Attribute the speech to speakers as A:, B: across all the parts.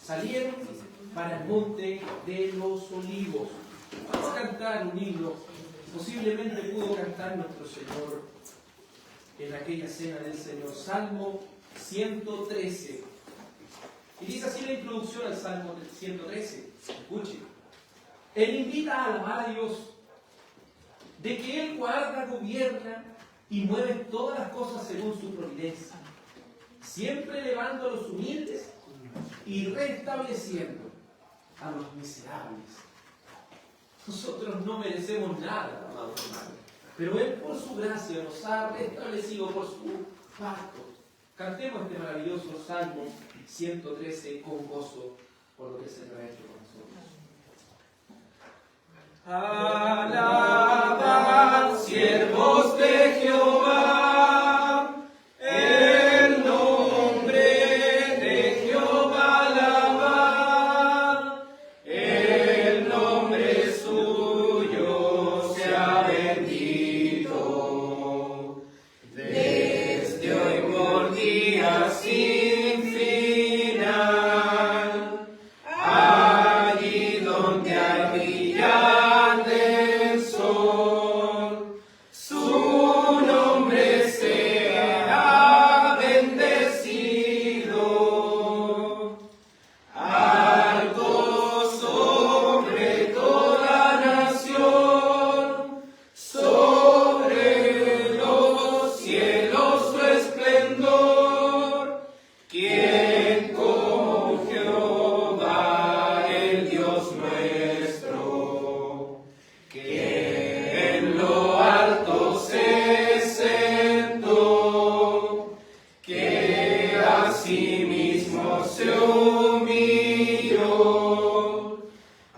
A: salieron para el monte de los olivos. Vamos a cantar un himno. Posiblemente pudo cantar nuestro Señor en aquella cena del Señor. Salmo 113. Y dice así la introducción al Salmo 113. Escuchen. Él invita a alabar a Dios, de que Él guarda, gobierna y mueve todas las cosas según su providencia, siempre elevando a los humildes y restableciendo a los miserables. Nosotros no merecemos nada, amados hermanos, pero Él por su gracia nos ha restablecido por su pacto. Cantemos este maravilloso Salmo 113 con gozo por lo que el Señor ha hecho con nosotros. Alabad, siervos de Jehová, el nombre de Jehová alabad, el nombre suyo sea bendito, desde hoy por día sin final, allí donde hay brillante sol, su nombre sea bendecido, alto sobre toda nación, sobre los cielos su esplendor. ¿Quién como Jehová, el Dios nuestro, que en lo alto se sentó, que a sí mismo se humilló,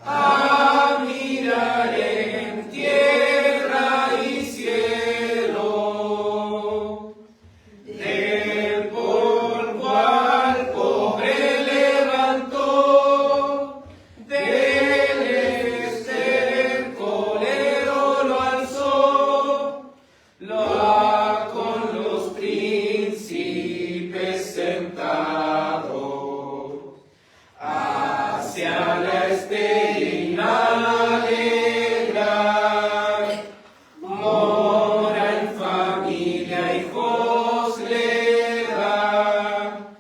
A: a mirar en tierra y cielo, del polvo al pobre levantó, del estercolero lo alzó, lo ha con los príncipes sentado, hacia la estéril alegra, mora en familia, hijos le da.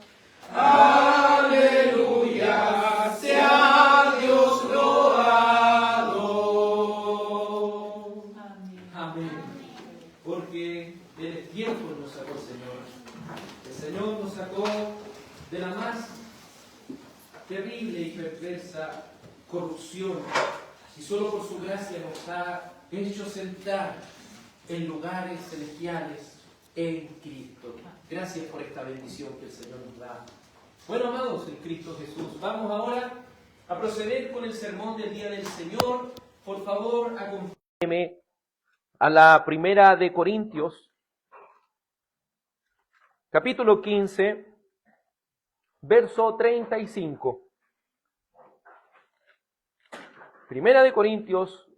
A: Aleluya, sea Dios loado. Amén. Porque del tiempo nos sacó el Señor. El Señor nos sacó de la más terrible y perversa corrupción, y solo por su gracia nos ha hecho sentar en lugares celestiales en Cristo. Gracias por esta bendición que el Señor nos da. Bueno, amados en Cristo Jesús, vamos ahora a proceder con el sermón del día del Señor. Por favor, acompáñeme a la primera de Corintios, capítulo 15, verso 35. Primera de Corintios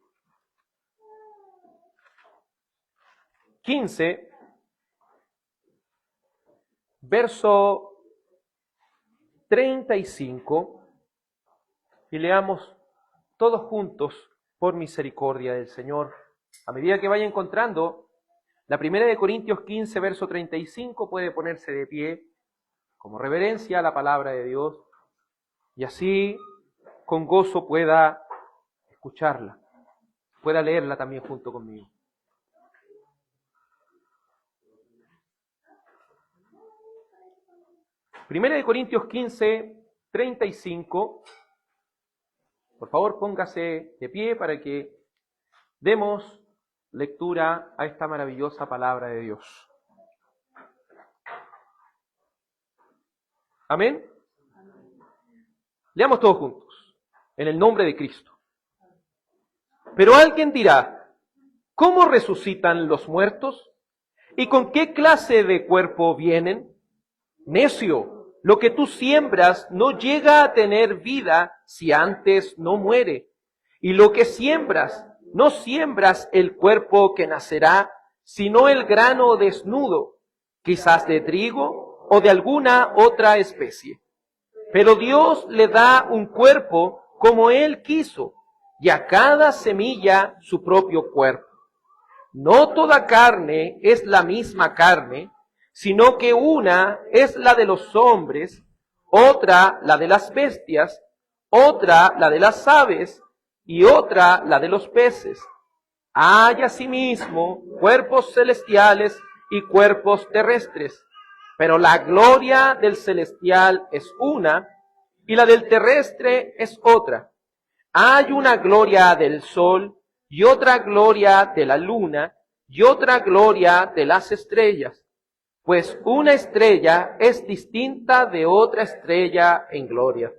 A: 15, verso 35, y leamos todos juntos por misericordia del Señor. A medida que vaya encontrando la primera de Corintios 15, verso 35, puede ponerse de pie como reverencia a la palabra de Dios y así con gozo pueda escucharla, pueda leerla también junto conmigo. Primera de Corintios 15, 35. Por favor, póngase de pie para que demos lectura a esta maravillosa palabra de Dios. Amén. Leamos todos juntos, en el nombre de Cristo. Pero alguien dirá, ¿cómo resucitan los muertos? ¿Y con qué clase de cuerpo vienen? Necio, lo que tú siembras no llega a tener vida si antes no muere. Y lo que siembras, no siembras el cuerpo que nacerá, sino el grano desnudo, quizás de trigo o de alguna otra especie.
B: Pero Dios le da un cuerpo como Él quiso, y a cada semilla su propio cuerpo. No toda carne es la misma carne, sino que una es la de los hombres, otra la de las bestias, otra la de las aves, y otra la de los peces. Hay asimismo cuerpos celestiales y cuerpos terrestres, pero la gloria del celestial es una y la del terrestre es otra. Hay una gloria del sol y otra gloria de la luna y otra gloria de las estrellas, pues una estrella es distinta de otra estrella en gloria.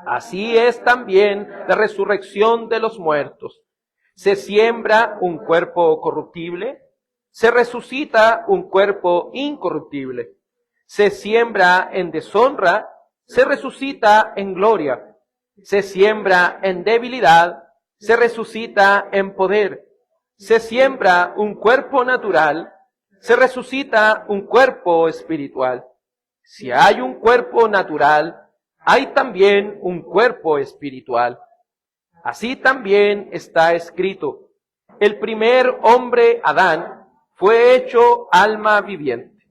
B: Así es también la resurrección de los muertos. Se siembra un cuerpo corruptible, se resucita un cuerpo incorruptible. Se siembra en deshonra, se resucita en gloria. Se siembra en debilidad, se resucita en poder. Se siembra un cuerpo natural, se resucita un cuerpo espiritual. Si hay un cuerpo natural, hay también un cuerpo espiritual. Así también está escrito: el primer hombre, Adán, fue hecho alma viviente.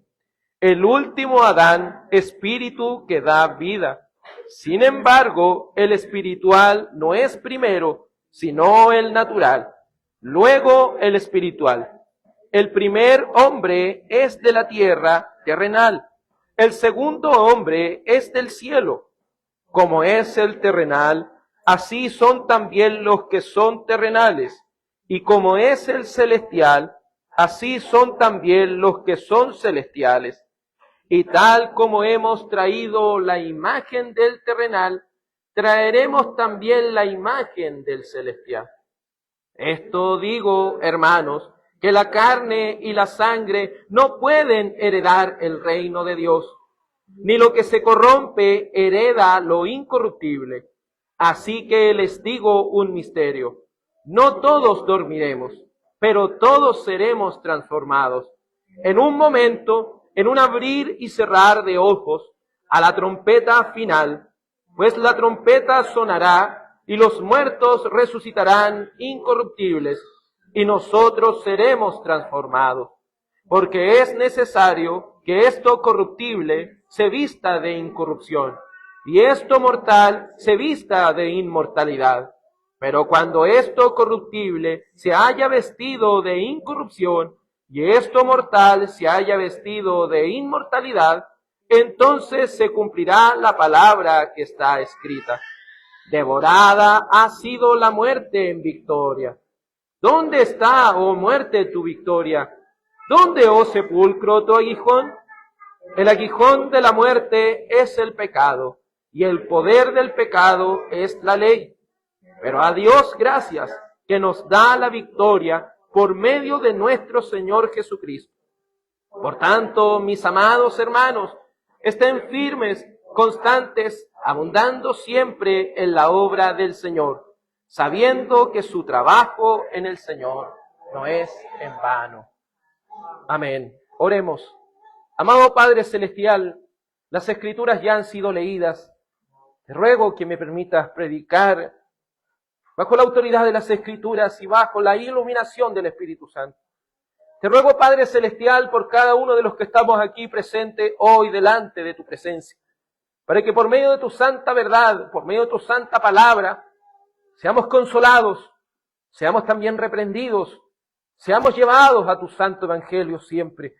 B: El último Adán, espíritu que da vida. Sin embargo, el espiritual no es primero, sino el natural, luego el espiritual. El primer hombre es de la tierra, terrenal. El segundo hombre es del cielo. Como es el terrenal, así son también los que son terrenales. Y como es el celestial, así son también los que son celestiales. Y tal como hemos traído la imagen del terrenal, traeremos también la imagen del celestial. Esto digo, hermanos, que la carne y la sangre no pueden heredar el reino de Dios, ni lo que se corrompe hereda lo incorruptible. Así que les digo un misterio: no todos dormiremos, pero todos seremos transformados. En un momento, en un abrir y cerrar de ojos, a la trompeta final, pues la trompeta sonará y los muertos resucitarán incorruptibles y nosotros seremos transformados. Porque es necesario que esto corruptible se vista de incorrupción y esto mortal se vista de inmortalidad. Pero cuando esto corruptible se haya vestido de incorrupción y esto mortal se haya vestido de inmortalidad, entonces se cumplirá la palabra que está escrita: devorada ha sido la muerte en victoria. ¿Dónde está, oh muerte, tu victoria? ¿Dónde, oh sepulcro, tu aguijón? El aguijón de la muerte es el pecado, y el poder del pecado es la ley. Pero a Dios gracias, que nos da la victoria por medio de nuestro Señor Jesucristo. Por tanto, mis amados hermanos, estén firmes, constantes, abundando siempre en la obra del Señor, sabiendo que su trabajo en el Señor no es en vano. Amén. Oremos. Amado Padre Celestial, las Escrituras ya han sido leídas. Te ruego que me permitas predicar bajo la autoridad de las Escrituras y bajo la iluminación del Espíritu Santo. Te ruego, Padre Celestial, por cada uno de los que estamos aquí presentes hoy delante de tu presencia, para que por medio de tu santa verdad, por medio de tu santa palabra, seamos consolados, seamos también reprendidos, seamos llevados a tu santo evangelio siempre.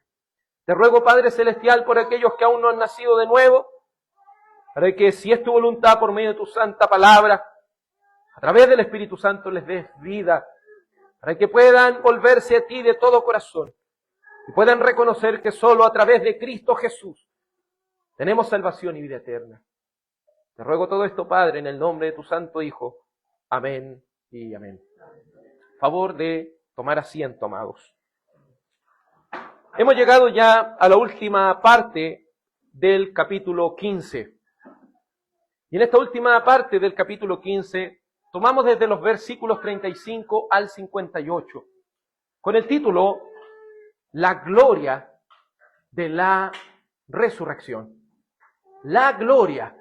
B: Te ruego, Padre Celestial, por aquellos que aún no han nacido de nuevo, para que, si es tu voluntad, por medio de tu santa palabra, a través del Espíritu Santo les des vida, para que puedan volverse a ti de todo corazón y puedan reconocer que solo a través de Cristo Jesús tenemos salvación y vida eterna. Te ruego todo esto, Padre, en el nombre de tu Santo Hijo. Amén y amén. Favor de tomar asiento, amados. Hemos llegado ya a la última parte del capítulo 15. Y en esta última parte del capítulo 15 tomamos desde los versículos 35 al 58, con el título La gloria de la resurrección. La gloria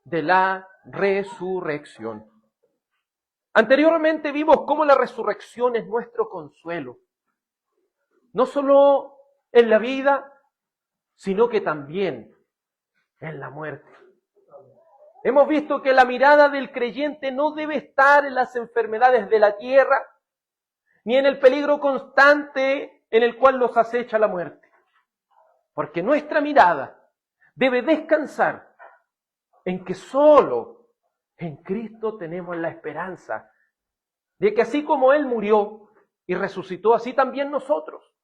B: de la resurrección. Anteriormente vimos cómo la resurrección es nuestro consuelo, no solo en la vida, sino que también en la muerte. Hemos visto que la mirada del creyente no debe estar en las enfermedades de la tierra, ni en el peligro constante en el cual los acecha la muerte. Porque nuestra mirada debe descansar en que solo en Cristo tenemos la esperanza de que así como Él murió y resucitó, así también nosotros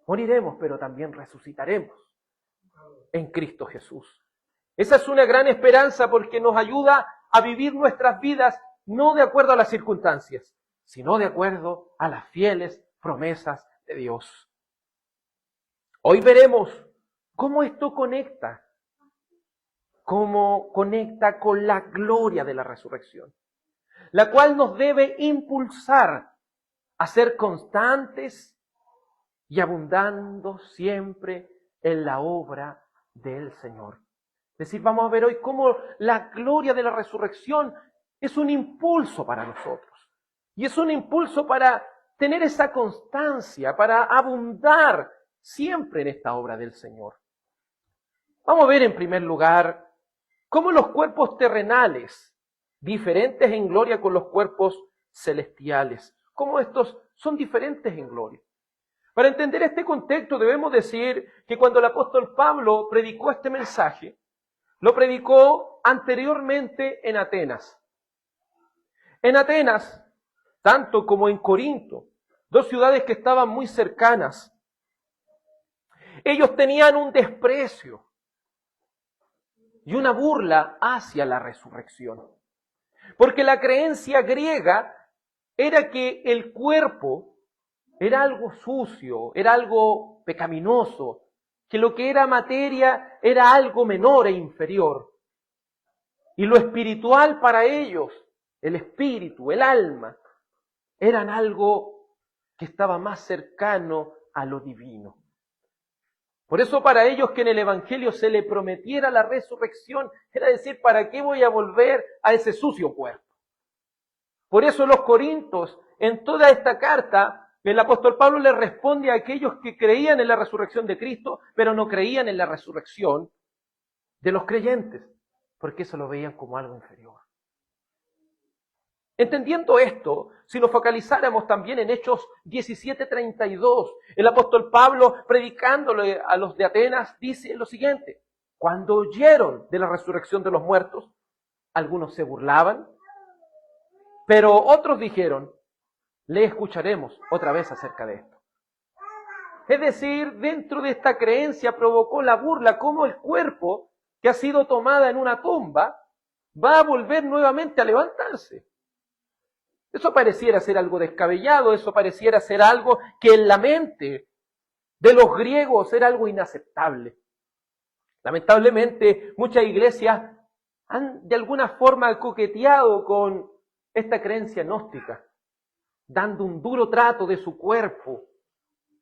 B: moriremos, pero también resucitaremos en Cristo Jesús. Esa es una gran esperanza porque nos ayuda a vivir nuestras vidas no de acuerdo a las circunstancias, sino de acuerdo a las fieles promesas de Dios. Hoy veremos cómo esto conecta con la gloria de la resurrección, la cual nos debe impulsar a ser constantes y abundando siempre en la obra del Señor. Es decir, vamos a ver hoy cómo la gloria de la resurrección es un impulso para nosotros. Y es un impulso para tener esa constancia, para abundar siempre en esta obra del Señor. Vamos a ver en primer lugar cómo los cuerpos terrenales, diferentes en gloria con los cuerpos celestiales, cómo estos son diferentes en gloria. Para entender este contexto debemos decir que cuando el apóstol Pablo predicó este mensaje, lo predicó anteriormente en Atenas. En Atenas, tanto como en Corinto, dos ciudades que estaban muy cercanas, ellos tenían un desprecio y una burla hacia la resurrección. Porque la creencia griega era que el cuerpo era algo sucio, era algo pecaminoso, que lo que era materia era algo menor e inferior. Y lo espiritual para ellos, el espíritu, el alma, eran algo que estaba más cercano a lo divino. Por eso para ellos que en el Evangelio se le prometiera la resurrección, era decir, ¿para qué voy a volver a ese sucio cuerpo? Por eso los corintios, en toda esta carta, el apóstol Pablo le responde a aquellos que creían en la resurrección de Cristo, pero no creían en la resurrección de los creyentes, porque eso lo veían como algo inferior. Entendiendo esto, si nos focalizáramos también en Hechos 17:32, el apóstol Pablo, predicándole a los de Atenas, dice lo siguiente: cuando oyeron de la resurrección de los muertos, algunos se burlaban, pero otros dijeron, le escucharemos otra vez acerca de esto. Es decir, dentro de esta creencia provocó la burla, como el cuerpo que ha sido tomada en una tumba va a volver nuevamente a levantarse. Eso pareciera ser algo descabellado, eso pareciera ser algo que en la mente de los griegos era algo inaceptable. Lamentablemente, muchas iglesias han de alguna forma coqueteado con esta creencia gnóstica, dando un duro trato de su cuerpo,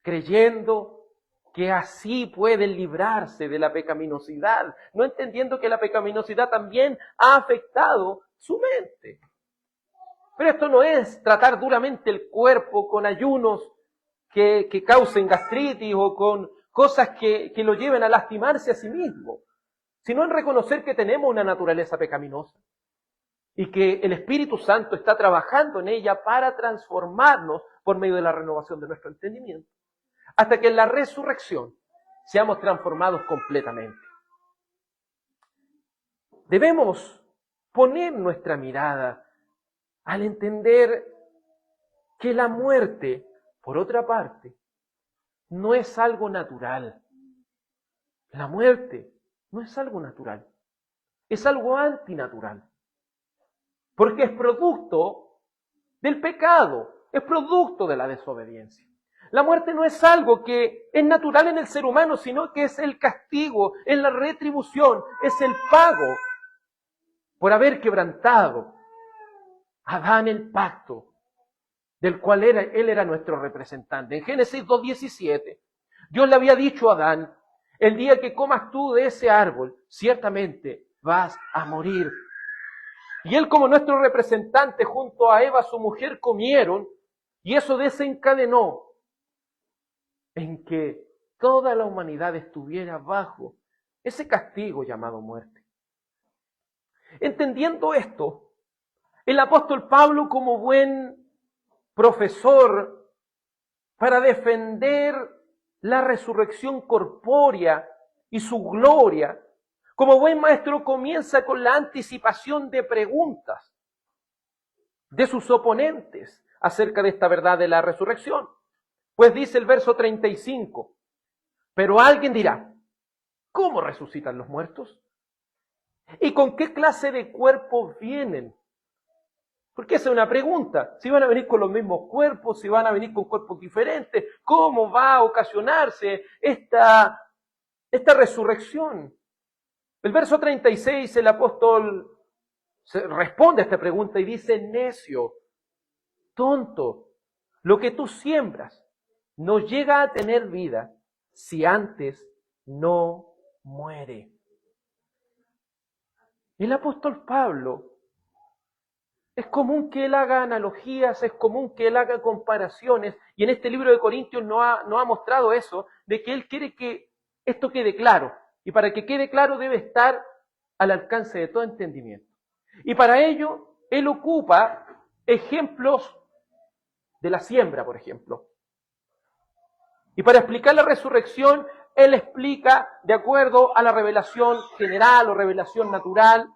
B: creyendo que así pueden librarse de la pecaminosidad, no entendiendo que la pecaminosidad también ha afectado su mente. Pero esto no es tratar duramente el cuerpo con ayunos que causen gastritis o con cosas que lo lleven a lastimarse a sí mismo, sino en reconocer que tenemos una naturaleza pecaminosa y que el Espíritu Santo está trabajando en ella para transformarnos por medio de la renovación de nuestro entendimiento, hasta que en la resurrección seamos transformados completamente. Debemos poner nuestra mirada al entender que la muerte, por otra parte, no es algo natural. La muerte no es algo natural, es algo antinatural. Porque es producto del pecado, es producto de la desobediencia. La muerte no es algo que es natural en el ser humano, sino que es el castigo, es la retribución, es el pago por haber quebrantado Adán el pacto, del cual él era nuestro representante. En Génesis 2:17, Dios le había dicho a Adán, el día que comas tú de ese árbol, ciertamente vas a morir. Y él, como nuestro representante, junto a Eva, su mujer, comieron, y eso desencadenó en que toda la humanidad estuviera bajo ese castigo llamado muerte. Entendiendo esto, el apóstol Pablo, como buen profesor, para defender la resurrección corpórea y su gloria, como buen maestro comienza con la anticipación de preguntas de sus oponentes acerca de esta verdad de la resurrección. Pues dice el verso 35, pero alguien dirá, ¿cómo resucitan los muertos? ¿Y con qué clase de cuerpo vienen? Porque esa es una pregunta. Si van a venir con los mismos cuerpos, si van a venir con cuerpos diferentes, ¿cómo va a ocasionarse esta resurrección? El verso 36, el apóstol responde a esta pregunta y dice, necio, tonto, lo que tú siembras no llega a tener vida si antes no muere. El apóstol Pablo, es común que él haga analogías, es común que él haga comparaciones, y en este libro de Corintios no ha mostrado eso, de que él quiere que esto quede claro, y para que quede claro debe estar al alcance de todo entendimiento. Y para ello, él ocupa ejemplos de la siembra, por ejemplo. Y para explicar la resurrección, él explica de acuerdo a la revelación general o revelación natural,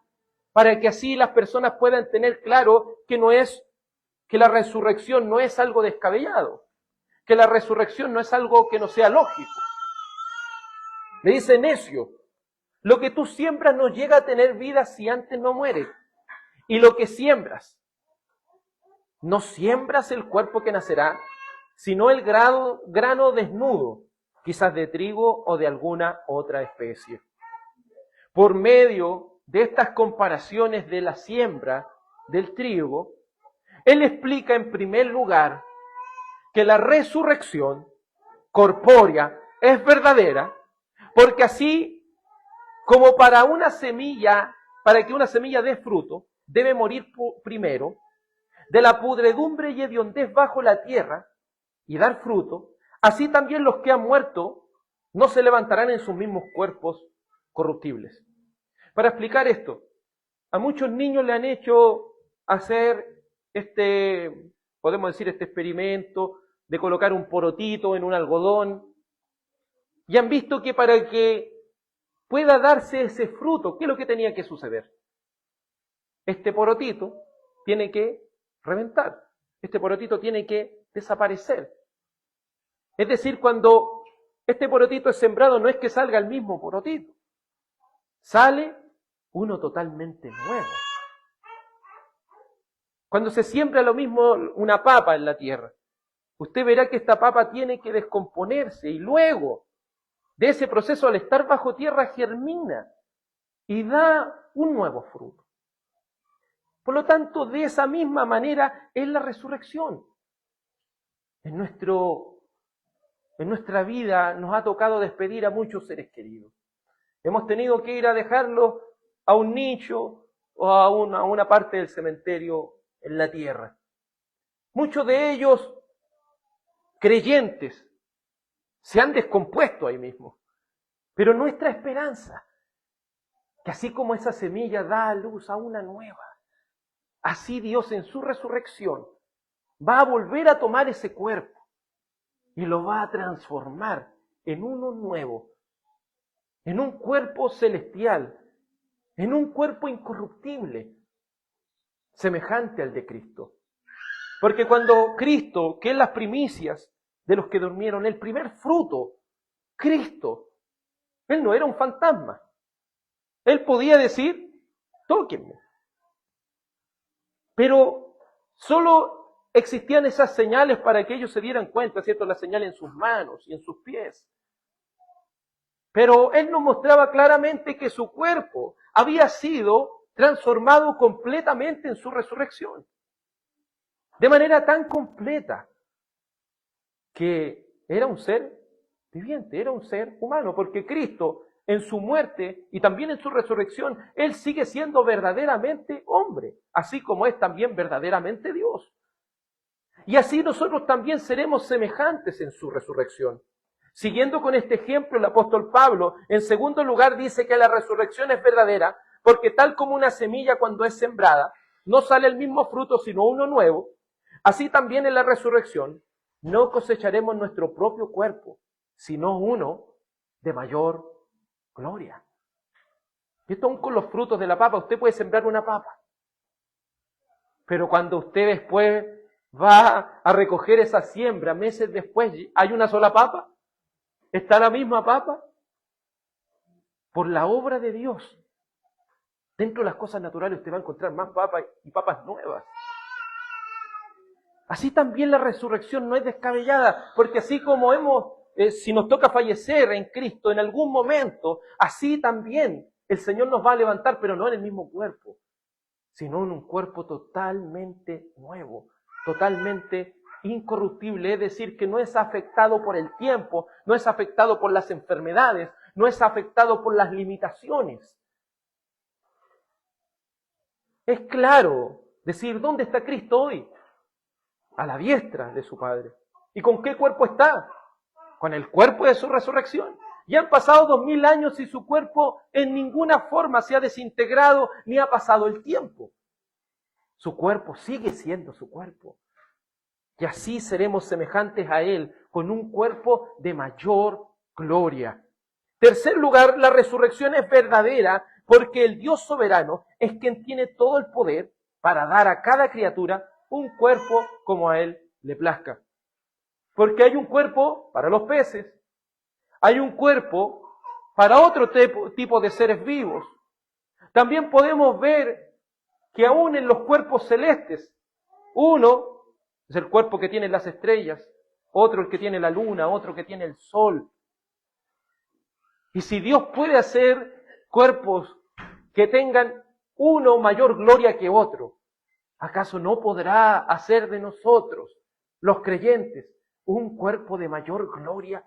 B: para que así las personas puedan tener claro que la resurrección no es algo descabellado, que la resurrección no es algo que no sea lógico. Le dice, necio, lo que tú siembras no llega a tener vida si antes no muere. Y lo que siembras, no siembras el cuerpo que nacerá, sino el grano desnudo, quizás de trigo o de alguna otra especie. Por medio de estas comparaciones de la siembra del trigo, él explica en primer lugar que la resurrección corpórea es verdadera, porque así como para que una semilla dé fruto, debe morir primero, de la pudredumbre y hediondez bajo la tierra, y dar fruto, así también los que han muerto no se levantarán en sus mismos cuerpos corruptibles. Para explicar esto, a muchos niños le han hecho hacer podemos decir, este experimento de colocar un porotito en un algodón, y han visto que para que pueda darse ese fruto, ¿qué es lo que tenía que suceder? Este porotito tiene que reventar, este porotito tiene que desaparecer. Es decir, cuando este porotito es sembrado, no es que salga el mismo porotito, sale uno totalmente nuevo. Cuando se siembra lo mismo una papa en la tierra, usted verá que esta papa tiene que descomponerse y luego de ese proceso, al estar bajo tierra, germina y da un nuevo fruto. Por lo tanto, de esa misma manera es la resurrección. En nuestra vida nos ha tocado despedir a muchos seres queridos. Hemos tenido que ir a dejarlos a un nicho o a una parte del cementerio en la tierra. Muchos de ellos, creyentes, se han descompuesto ahí mismo. Pero nuestra esperanza, que así como esa semilla da a luz a una nueva, así Dios en su resurrección va a volver a tomar ese cuerpo y lo va a transformar en uno nuevo, en un cuerpo celestial, en un cuerpo incorruptible, semejante al de Cristo. Porque cuando Cristo, que es las primicias de los que durmieron, el primer fruto, Cristo, Él no era un fantasma. Él podía decir, tóquenme. Pero solo existían esas señales para que ellos se dieran cuenta, ¿cierto? La señal en sus manos y en sus pies. Pero Él nos mostraba claramente que su cuerpo había sido transformado completamente en su resurrección. De manera tan completa que era un ser viviente, era un ser humano, porque Cristo en su muerte y también en su resurrección, Él sigue siendo verdaderamente hombre, así como es también verdaderamente Dios. Y así nosotros también seremos semejantes en su resurrección. Siguiendo con este ejemplo, el apóstol Pablo, en segundo lugar, dice que la resurrección es verdadera, porque tal como una semilla cuando es sembrada, no sale el mismo fruto sino uno nuevo, así también en la resurrección no cosecharemos nuestro propio cuerpo, sino uno de mayor gloria. Y esto aún con los frutos de la papa, usted puede sembrar una papa, pero cuando usted después va a recoger esa siembra, meses después, ¿hay una sola papa? ¿Está la misma papa? Por la obra de Dios, dentro de las cosas naturales usted va a encontrar más papas y papas nuevas. Así también la resurrección no es descabellada, porque así como si nos toca fallecer en Cristo en algún momento, así también el Señor nos va a levantar, pero no en el mismo cuerpo, sino en un cuerpo totalmente nuevo, totalmente incorruptible, es decir, que no es afectado por el tiempo, no es afectado por las enfermedades, no es afectado por las limitaciones. Es claro decir, ¿dónde está Cristo hoy? A la diestra de su Padre. ¿Y con qué cuerpo está? Con el cuerpo de su resurrección. Ya han pasado 2000 años y su cuerpo en ninguna forma se ha desintegrado ni ha pasado el tiempo. Su cuerpo sigue siendo su cuerpo. Y así seremos semejantes a Él, con un cuerpo de mayor gloria. Tercer lugar, la resurrección es verdadera porque el Dios soberano es quien tiene todo el poder para dar a cada criatura un cuerpo como a Él le plazca. Porque hay un cuerpo para los peces, hay un cuerpo para otro tipo de seres vivos. También podemos ver que aún en los cuerpos celestes, uno es el cuerpo que tiene las estrellas, otro el que tiene la luna, otro que tiene el sol. Y si Dios puede hacer cuerpos que tengan uno mayor gloria que otro, ¿acaso no podrá hacer de nosotros, los creyentes, un cuerpo de mayor gloria?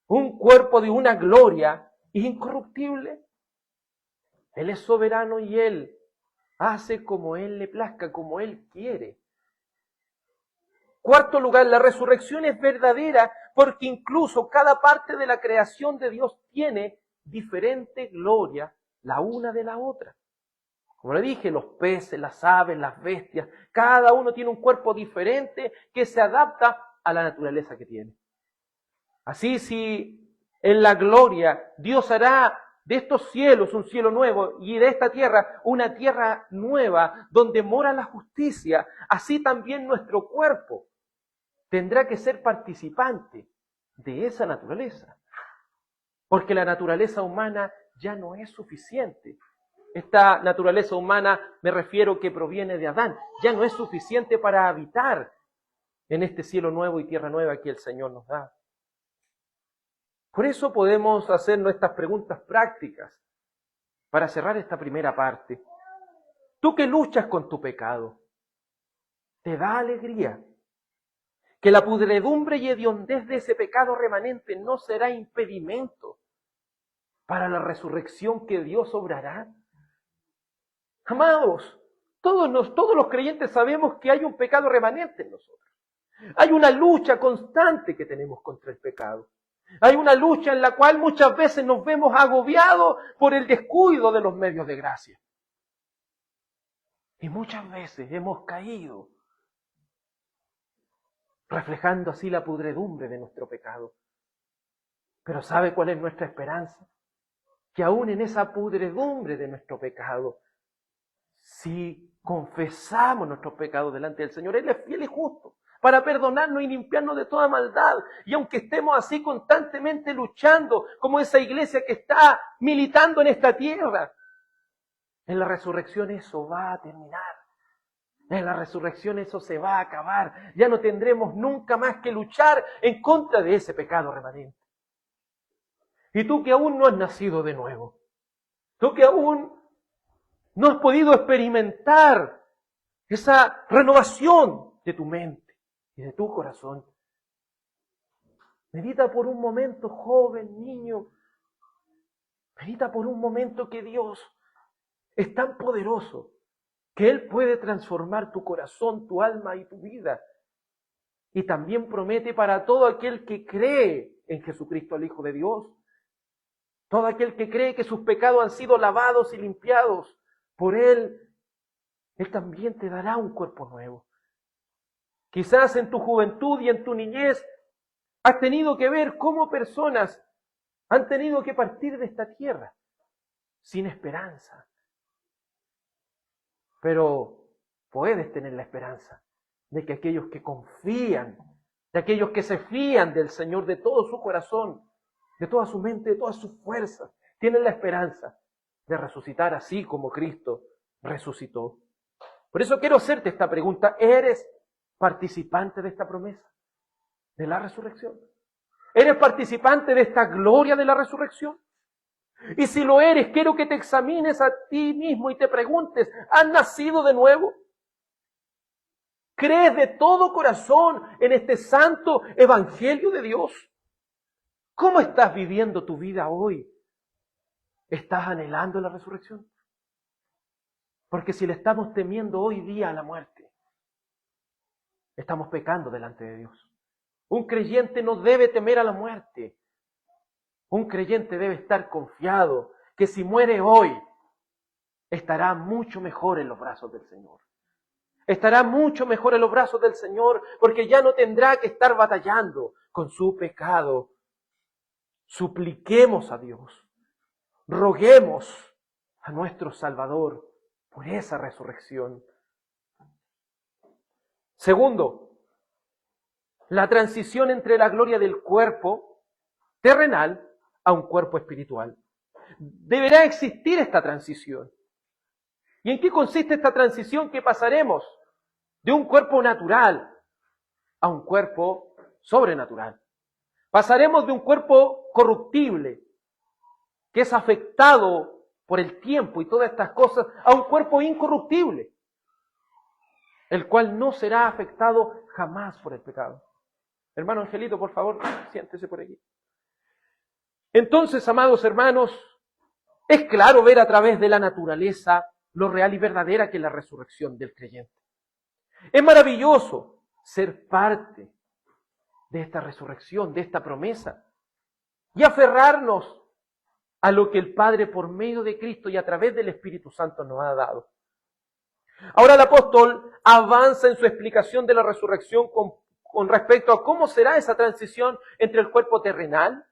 B: Un cuerpo de una gloria incorruptible. Él es soberano y Él hace como Él le plazca, como Él quiere. Cuarto lugar, la resurrección es verdadera porque incluso cada parte de la creación de Dios tiene diferente gloria la una de la otra. Como le dije, los peces, las aves, las bestias, cada uno tiene un cuerpo diferente que se adapta a la naturaleza que tiene. Así, si en la gloria Dios hará de estos cielos un cielo nuevo y de esta tierra una tierra nueva donde mora la justicia, así también nuestro cuerpo tendrá que ser participante de esa naturaleza. Porque la naturaleza humana ya no es suficiente. Esta naturaleza humana, me refiero que proviene de Adán, ya no es suficiente para habitar en este cielo nuevo y tierra nueva que el Señor nos da. Por eso podemos hacer nuestras preguntas prácticas para cerrar esta primera parte. Tú que luchas con tu pecado, ¿te da alegría que la pudredumbre y hediondez de ese pecado remanente no será impedimento para la resurrección que Dios obrará? Amados, todos los creyentes sabemos que hay un pecado remanente en nosotros. Hay una lucha constante que tenemos contra el pecado. Hay una lucha en la cual muchas veces nos vemos agobiados por el descuido de los medios de gracia. Y muchas veces hemos caído, reflejando así la pudredumbre de nuestro pecado. Pero ¿sabe cuál es nuestra esperanza? Que aún en esa pudredumbre de nuestro pecado, si confesamos nuestros pecados delante del Señor, Él es fiel y justo para perdonarnos y limpiarnos de toda maldad. Y aunque estemos así constantemente luchando, como esa iglesia que está militando en esta tierra, en la resurrección eso va a terminar. En la resurrección eso se va a acabar. Ya no tendremos nunca más que luchar en contra de ese pecado remanente. Y tú que aún no has nacido de nuevo, tú que aún no has podido experimentar esa renovación de tu mente y de tu corazón, medita por un momento, joven, niño, Medita por un momento que Dios es tan poderoso que Él puede transformar tu corazón, tu alma y tu vida. Y también promete para todo aquel que cree en Jesucristo, el Hijo de Dios, todo aquel que cree que sus pecados han sido lavados y limpiados por Él, Él también te dará un cuerpo nuevo. Quizás en tu juventud y en tu niñez has tenido que ver cómo personas han tenido que partir de esta tierra sin esperanza. Pero puedes tener la esperanza de que aquellos que confían, de aquellos que se fían del Señor de todo su corazón, de toda su mente, de todas sus fuerzas, tienen la esperanza de resucitar así como Cristo resucitó. Por eso quiero hacerte esta pregunta. ¿Eres participante de esta promesa? ¿De la resurrección? ¿Eres participante de esta gloria de la resurrección? Y si lo eres, quiero que te examines a ti mismo y te preguntes, ¿has nacido de nuevo? ¿Crees de todo corazón en este santo evangelio de Dios? ¿Cómo estás viviendo tu vida hoy? ¿Estás anhelando la resurrección? Porque si le estamos temiendo hoy día a la muerte, estamos pecando delante de Dios. Un creyente no debe temer a la muerte. Un creyente debe estar confiado que si muere hoy, estará mucho mejor en los brazos del Señor. Estará mucho mejor en los brazos del Señor porque ya no tendrá que estar batallando con su pecado. Supliquemos a Dios, roguemos a nuestro Salvador por esa resurrección. Segundo, la transición entre la gloria del cuerpo terrenal a un cuerpo espiritual. Deberá existir esta transición. ¿Y en qué consiste esta transición que pasaremos de un cuerpo natural a un cuerpo sobrenatural? Pasaremos de un cuerpo corruptible, que es afectado por el tiempo y todas estas cosas, a un cuerpo incorruptible, el cual no será afectado jamás por el pecado. Hermano Angelito, por favor, siéntese por aquí. Entonces, amados hermanos, es claro ver a través de la naturaleza lo real y verdadera que es la resurrección del creyente. Es maravilloso ser parte de esta resurrección, de esta promesa, y aferrarnos a lo que el Padre por medio de Cristo y a través del Espíritu Santo nos ha dado. Ahora el apóstol avanza en su explicación de la resurrección con respecto a cómo será esa transición entre el cuerpo terrenal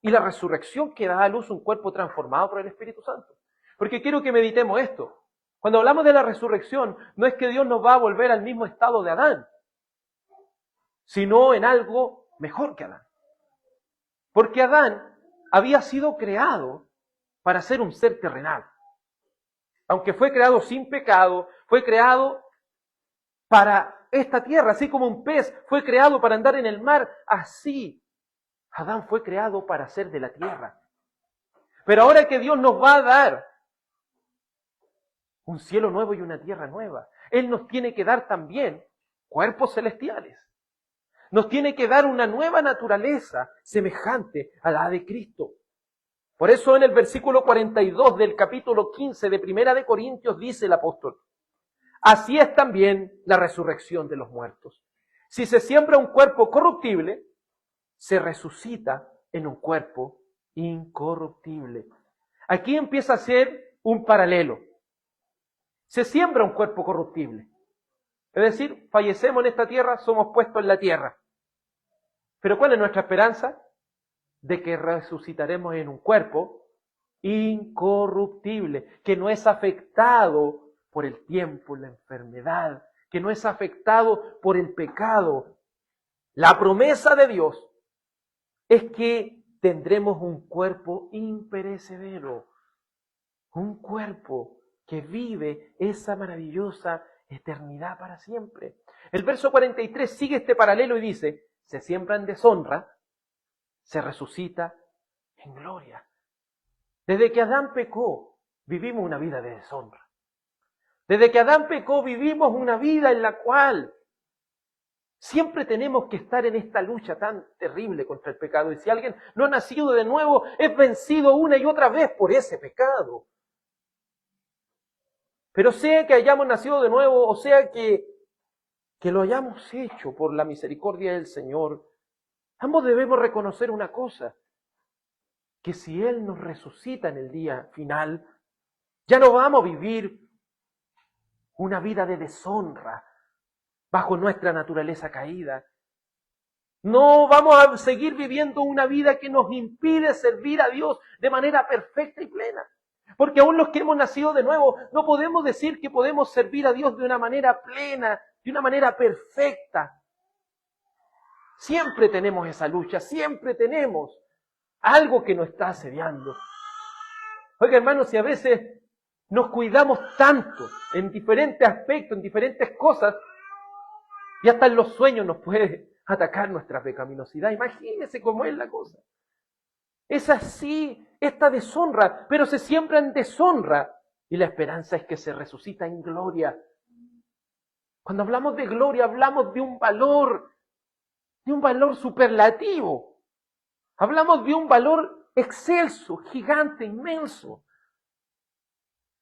B: y la resurrección que da a luz un cuerpo transformado por el Espíritu Santo. Porque quiero que meditemos esto. Cuando hablamos de la resurrección, no es que Dios nos va a volver al mismo estado de Adán, sino en algo mejor que Adán. Porque Adán había sido creado para ser un ser terrenal. Aunque fue creado sin pecado, fue creado para esta tierra, así como un pez fue creado para andar en el mar, así Adán fue creado para ser de la tierra. Pero ahora que Dios nos va a dar un cielo nuevo y una tierra nueva, Él nos tiene que dar también cuerpos celestiales. Nos tiene que dar una nueva naturaleza semejante a la de Cristo. Por eso en el versículo 42 del capítulo 15 de Primera de Corintios dice el apóstol: así es también la resurrección de los muertos. Si se siembra un cuerpo corruptible, se resucita en un cuerpo incorruptible. Aquí empieza a ser un paralelo. Se siembra un cuerpo corruptible. Es decir, fallecemos en esta tierra, somos puestos en la tierra. Pero ¿cuál es nuestra esperanza? De que resucitaremos en un cuerpo incorruptible, que no es afectado por el tiempo, la enfermedad, que no es afectado por el pecado. La promesa de Dios es que tendremos un cuerpo imperecedero, un cuerpo que vive esa maravillosa eternidad para siempre. El verso 43 sigue este paralelo y dice: se siembra en deshonra, se resucita en gloria. Desde que Adán pecó, vivimos una vida de deshonra. Desde que Adán pecó, vivimos una vida en la cual Siempre tenemos que estar en esta lucha tan terrible contra el pecado. Y si alguien no ha nacido de nuevo, es vencido una y otra vez por ese pecado. Pero sea que hayamos nacido de nuevo, o sea que lo hayamos hecho por la misericordia del Señor, ambos debemos reconocer una cosa, que si Él nos resucita en el día final, ya no vamos a vivir una vida de deshonra bajo nuestra naturaleza caída. No vamos a seguir viviendo una vida que nos impide servir a Dios de manera perfecta y plena. Porque aún los que hemos nacido de nuevo, no podemos decir que podemos servir a Dios de una manera plena, de una manera perfecta. Siempre tenemos esa lucha, siempre tenemos algo que nos está asediando. Oiga, hermanos, si a veces nos cuidamos tanto en diferentes aspectos, en diferentes cosas, y hasta en los sueños nos puede atacar nuestra pecaminosidad. Imagínense cómo es la cosa. Es así esta deshonra, pero se siembra en deshonra. Y la esperanza es que se resucita en gloria. Cuando hablamos de gloria, hablamos de un valor superlativo. Hablamos de un valor excelso, gigante, inmenso.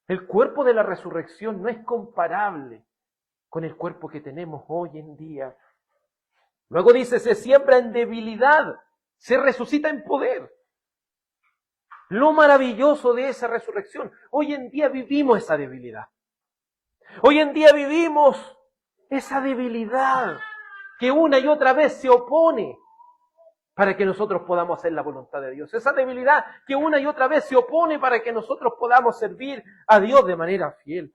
B: El cuerpo de la resurrección no es comparable con el cuerpo que tenemos hoy en día. Luego dice, se siembra en debilidad, se resucita en poder. Lo maravilloso de esa resurrección, hoy en día vivimos esa debilidad. Hoy en día vivimos esa debilidad que una y otra vez se opone para que nosotros podamos hacer la voluntad de Dios. Esa debilidad que una y otra vez se opone para que nosotros podamos servir a Dios de manera fiel.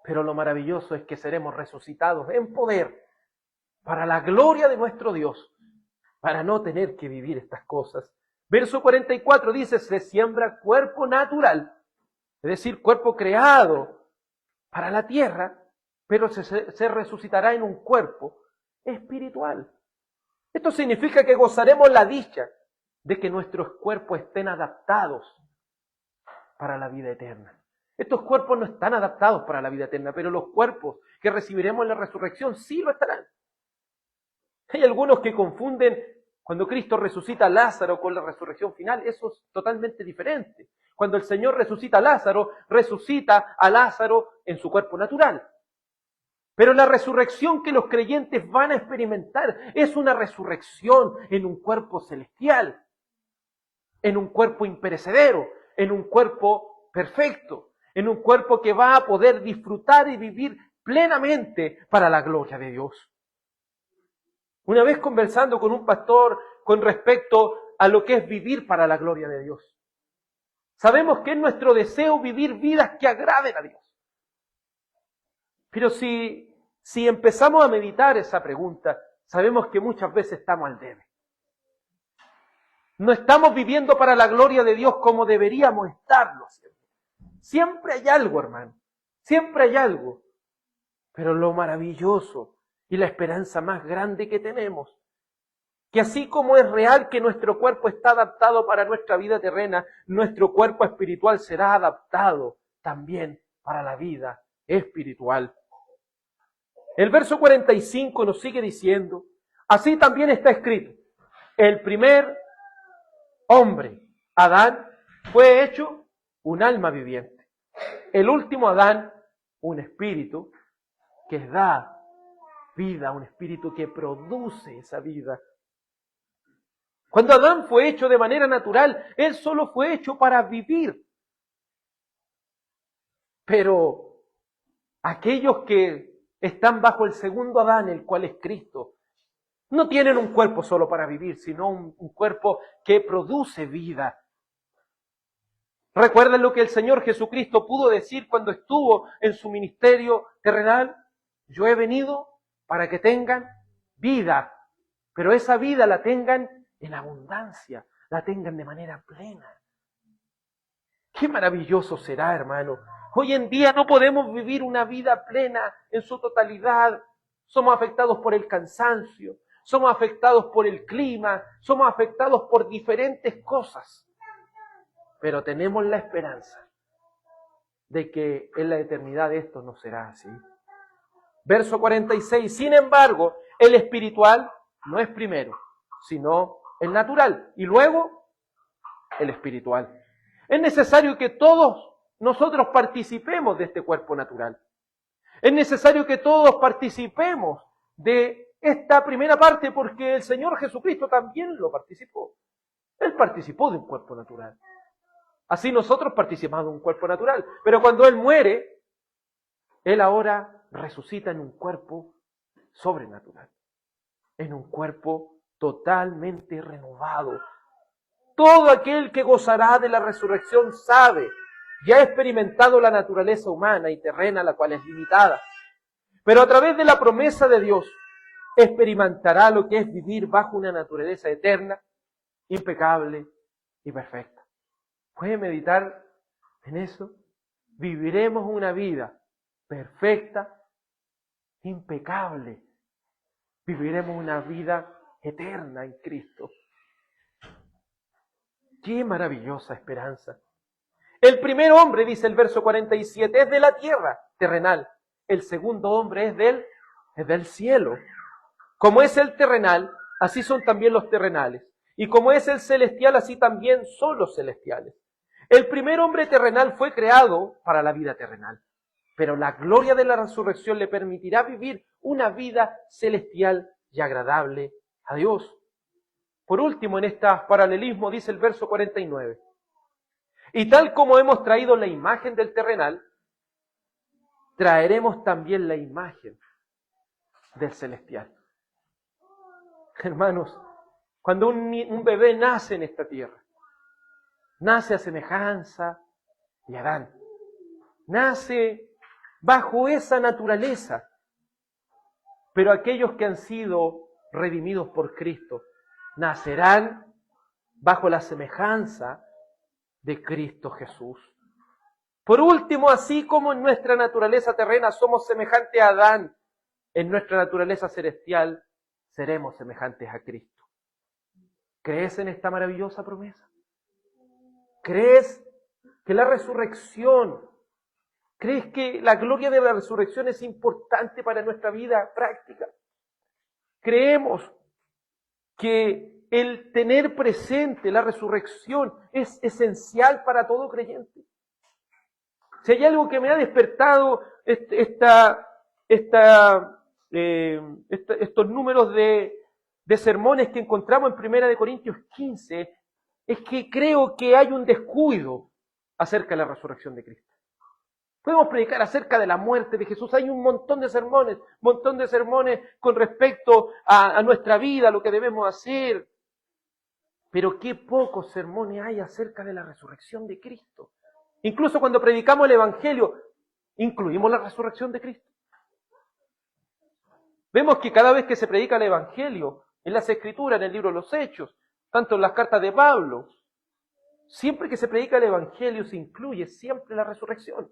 B: Pero lo maravilloso es que seremos resucitados en poder para la gloria de nuestro Dios, para no tener que vivir estas cosas. Verso 44 dice, se siembra cuerpo natural, es decir, cuerpo creado para la tierra, pero se resucitará en un cuerpo espiritual. Esto significa que gozaremos la dicha de que nuestros cuerpos estén adaptados para la vida eterna. Estos cuerpos no están adaptados para la vida eterna, pero los cuerpos que recibiremos en la resurrección sí lo estarán. Hay algunos que confunden cuando Cristo resucita a Lázaro con la resurrección final. Eso es totalmente diferente. Cuando el Señor resucita a Lázaro en su cuerpo natural. Pero la resurrección que los creyentes van a experimentar es una resurrección en un cuerpo celestial, en un cuerpo imperecedero, en un cuerpo perfecto, en un cuerpo que va a poder disfrutar y vivir plenamente para la gloria de Dios. Una vez conversando con un pastor con respecto a lo que es vivir para la gloria de Dios. Sabemos que es nuestro deseo vivir vidas que agraden a Dios. Pero si empezamos a meditar esa pregunta, sabemos que muchas veces estamos al debe. No estamos viviendo para la gloria de Dios como deberíamos estarlo siempre. Siempre hay algo, hermano. Siempre hay algo. Pero lo maravilloso y la esperanza más grande que tenemos, que así como es real que nuestro cuerpo está adaptado para nuestra vida terrena, nuestro cuerpo espiritual será adaptado también para la vida espiritual. El verso 45 nos sigue diciendo, así también está escrito, el primer hombre, Adán, fue hecho un alma viviente. El último Adán, un espíritu que da vida, un espíritu que produce esa vida. Cuando Adán fue hecho de manera natural, él solo fue hecho para vivir. Pero aquellos que están bajo el segundo Adán, el cual es Cristo, no tienen un cuerpo solo para vivir, sino un cuerpo que produce vida. ¿Recuerdan lo que el Señor Jesucristo pudo decir cuando estuvo en su ministerio terrenal? Yo he venido para que tengan vida, pero esa vida la tengan en abundancia, la tengan de manera plena. Qué maravilloso será, hermano. Hoy en día no podemos vivir una vida plena en su totalidad. Somos afectados por el cansancio, somos afectados por el clima, somos afectados por diferentes cosas. Pero tenemos la esperanza de que en la eternidad esto no será así. Verso 46, sin embargo, el espiritual no es primero, sino el natural, y luego el espiritual. Es necesario que todos nosotros participemos de este cuerpo natural. Es necesario que todos participemos de esta primera parte, porque el Señor Jesucristo también lo participó. Él participó de un cuerpo natural. Así nosotros participamos de un cuerpo natural. Pero cuando Él muere, Él ahora resucita en un cuerpo sobrenatural. En un cuerpo totalmente renovado. Todo aquel que gozará de la resurrección sabe y ha experimentado la naturaleza humana y terrena, la cual es limitada. Pero a través de la promesa de Dios, experimentará lo que es vivir bajo una naturaleza eterna, impecable y perfecta. ¿Puede meditar en eso? Viviremos una vida perfecta, impecable. Viviremos una vida eterna en Cristo. ¡Qué maravillosa esperanza! El primer hombre, dice el verso 47, es de la tierra terrenal. El segundo hombre es del cielo. Como es el terrenal, así son también los terrenales. Y como es el celestial, así también son los celestiales. El primer hombre terrenal fue creado para la vida terrenal. Pero la gloria de la resurrección le permitirá vivir una vida celestial y agradable a Dios. Por último, en este paralelismo, dice el verso 49. Y tal como hemos traído la imagen del terrenal, traeremos también la imagen del celestial. Hermanos, cuando un bebé nace en esta tierra, nace a semejanza de Adán. Nace bajo esa naturaleza. Pero aquellos que han sido redimidos por Cristo, nacerán bajo la semejanza de Cristo Jesús. Por último, así como en nuestra naturaleza terrena somos semejantes a Adán, en nuestra naturaleza celestial seremos semejantes a Cristo. ¿Crees en esta maravillosa promesa? ¿Crees que la resurrección, crees que la gloria de la resurrección es importante para nuestra vida práctica? Creemos que el tener presente la resurrección es esencial para todo creyente. Si hay algo que me ha despertado estos números de sermones que encontramos en 1 Corintios 15, es que creo que hay un descuido acerca de la resurrección de Cristo. Podemos predicar acerca de la muerte de Jesús. Hay un montón de sermones con respecto a nuestra vida, lo que debemos hacer. Pero qué pocos sermones hay acerca de la resurrección de Cristo. Incluso cuando predicamos el Evangelio, incluimos la resurrección de Cristo. Vemos que cada vez que se predica el Evangelio, en las Escrituras, en el libro de los Hechos, tanto en las cartas de Pablo, siempre que se predica el Evangelio se incluye siempre la resurrección.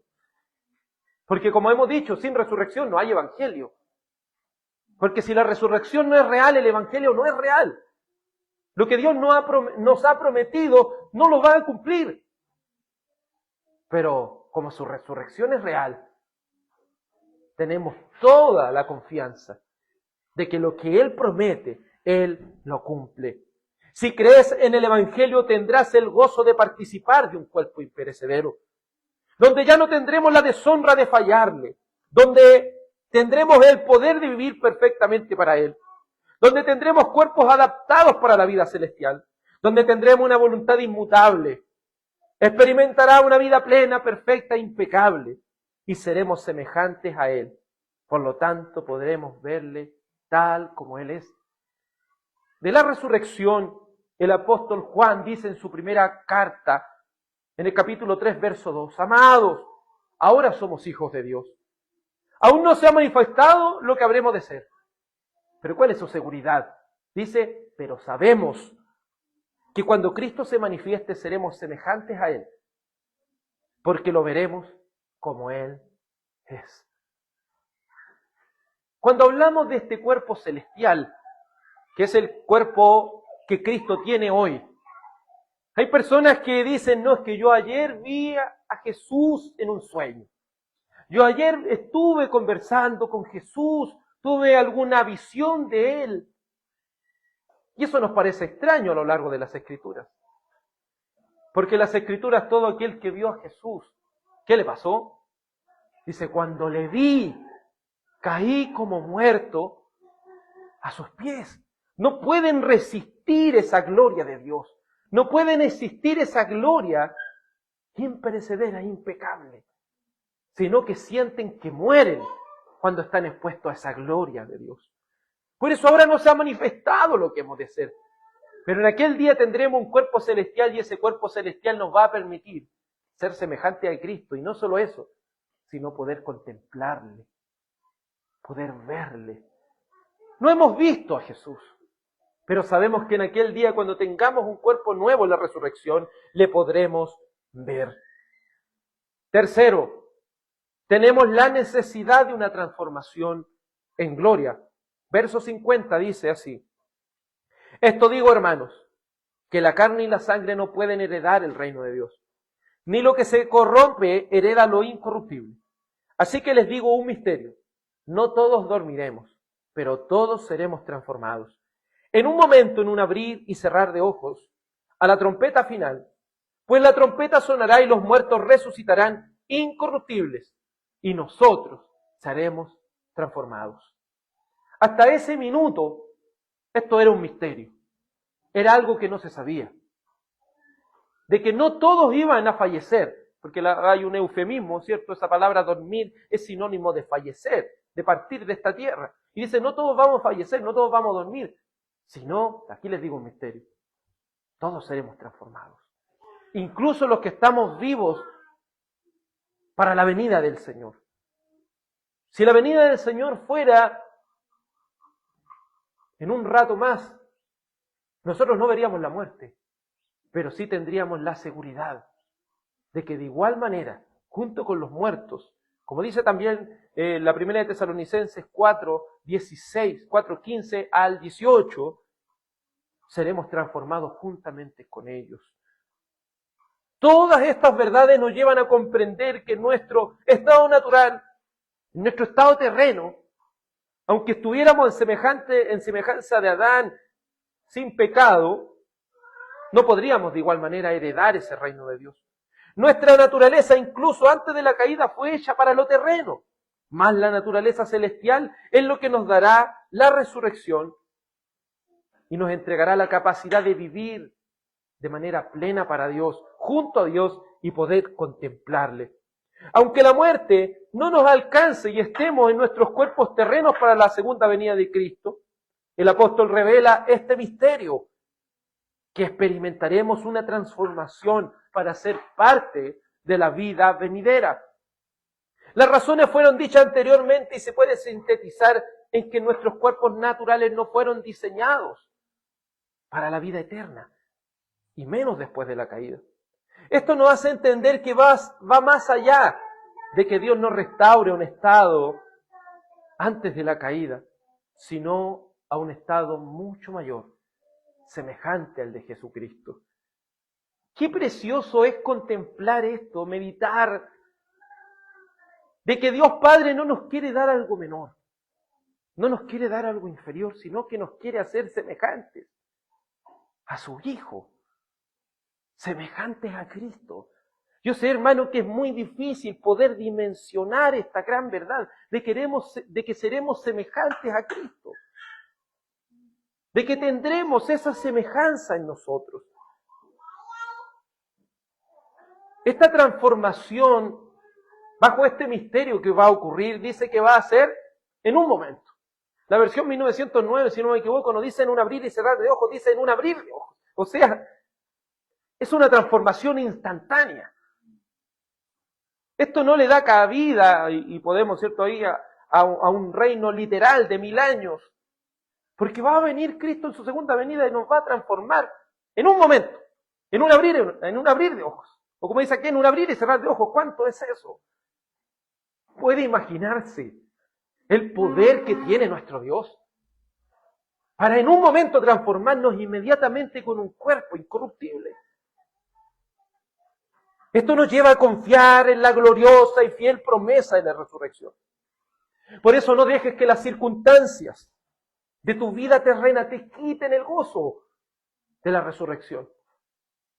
B: Porque como hemos dicho, sin resurrección no hay Evangelio. Porque si la resurrección no es real, el Evangelio no es real. Lo que Dios nos ha prometido no lo va a cumplir. Pero como su resurrección es real, tenemos toda la confianza de que lo que Él promete, Él lo cumple. Si crees en el Evangelio, tendrás el gozo de participar de un cuerpo imperecedero, donde ya no tendremos la deshonra de fallarle, donde tendremos el poder de vivir perfectamente para Él, donde tendremos cuerpos adaptados para la vida celestial, donde tendremos una voluntad inmutable, experimentará una vida plena, perfecta, impecable, y seremos semejantes a Él. Por lo tanto, podremos verle tal como Él es. De la resurrección, el apóstol Juan dice en su primera carta, en el capítulo 3, verso 2, amados, ahora somos hijos de Dios. Aún no se ha manifestado lo que habremos de ser. Pero ¿cuál es su seguridad? Dice, pero sabemos que cuando Cristo se manifieste seremos semejantes a Él, porque lo veremos como Él es. Cuando hablamos de este cuerpo celestial, que es el cuerpo que Cristo tiene hoy, hay personas que dicen, no, es que yo ayer vi a Jesús en un sueño. Yo ayer estuve conversando con Jesús, tuve alguna visión de Él. Y eso nos parece extraño a lo largo de las Escrituras. Porque las Escrituras, todo aquel que vio a Jesús, ¿qué le pasó? Dice, cuando le vi, caí como muerto a sus pies. No pueden resistir esa gloria de Dios. No pueden existir esa gloria imperecedera, impecable, sino que sienten que mueren cuando están expuestos a esa gloria de Dios. Por eso ahora nos ha manifestado lo que hemos de ser. Pero en aquel día tendremos un cuerpo celestial y ese cuerpo celestial nos va a permitir ser semejante a Cristo. Y no solo eso, sino poder contemplarle, poder verle. No hemos visto a Jesús, pero sabemos que en aquel día, cuando tengamos un cuerpo nuevo en la resurrección, le podremos ver. Tercero, tenemos la necesidad de una transformación en gloria. Verso 50 dice así: esto digo, hermanos, que la carne y la sangre no pueden heredar el reino de Dios, ni lo que se corrompe hereda lo incorruptible. Así que les digo un misterio: no todos dormiremos, pero todos seremos transformados. En un momento, en un abrir y cerrar de ojos, a la trompeta final, pues la trompeta sonará y los muertos resucitarán incorruptibles, y nosotros seremos transformados. Hasta ese minuto, esto era un misterio. Era algo que no se sabía. De que no todos iban a fallecer, porque hay un eufemismo, ¿cierto? Esa palabra dormir es sinónimo de fallecer, de partir de esta tierra. Y dice, no todos vamos a fallecer, no todos vamos a dormir. Sino, aquí les digo un misterio, todos seremos transformados. Incluso los que estamos vivos para la venida del Señor. Si la venida del Señor fuera en un rato más, nosotros no veríamos la muerte, pero sí tendríamos la seguridad de que de igual manera, junto con los muertos, como dice también la primera de Tesalonicenses 4:16, 4:15 al 18, seremos transformados juntamente con ellos. Todas estas verdades nos llevan a comprender que nuestro estado natural, nuestro estado terreno, aunque estuviéramos en semejanza de Adán, sin pecado, no podríamos de igual manera heredar ese reino de Dios. Nuestra naturaleza, incluso antes de la caída, fue hecha para lo terreno, más la naturaleza celestial es lo que nos dará la resurrección y nos entregará la capacidad de vivir de manera plena para Dios, junto a Dios y poder contemplarle. Aunque la muerte no nos alcance y estemos en nuestros cuerpos terrenos para la segunda venida de Cristo, el apóstol revela este misterio, que experimentaremos una transformación para ser parte de la vida venidera. Las razones fueron dichas anteriormente y se puede sintetizar en que nuestros cuerpos naturales no fueron diseñados para la vida eterna, y menos después de la caída. Esto nos hace entender que va más allá de que Dios nos restaure a un estado antes de la caída, sino a un estado mucho mayor, semejante al de Jesucristo. Qué precioso es contemplar esto, meditar, de que Dios Padre no nos quiere dar algo menor, no nos quiere dar algo inferior, sino que nos quiere hacer semejantes a su Hijo, semejantes a Cristo. Yo sé, hermano, que es muy difícil poder dimensionar esta gran verdad de que seremos semejantes a Cristo, de que tendremos esa semejanza en nosotros. Esta transformación, bajo este misterio que va a ocurrir, dice que va a ser en un momento. La versión 1909, si no me equivoco, no dice en un abrir y cerrar de ojos, dice en un abrir de ojos. O sea, es una transformación instantánea. Esto no le da cabida, y podemos, ¿cierto?, ir a un reino literal de 1000 años, porque va a venir Cristo en su segunda venida y nos va a transformar en un momento, en un abrir de ojos. O como dice aquí, en un abrir y cerrar de ojos. ¿Cuánto es eso? ¿Puede imaginarse el poder que tiene nuestro Dios para en un momento transformarnos inmediatamente con un cuerpo incorruptible? Esto nos lleva a confiar en la gloriosa y fiel promesa de la resurrección. Por eso no dejes que las circunstancias de tu vida terrena te quiten el gozo de la resurrección.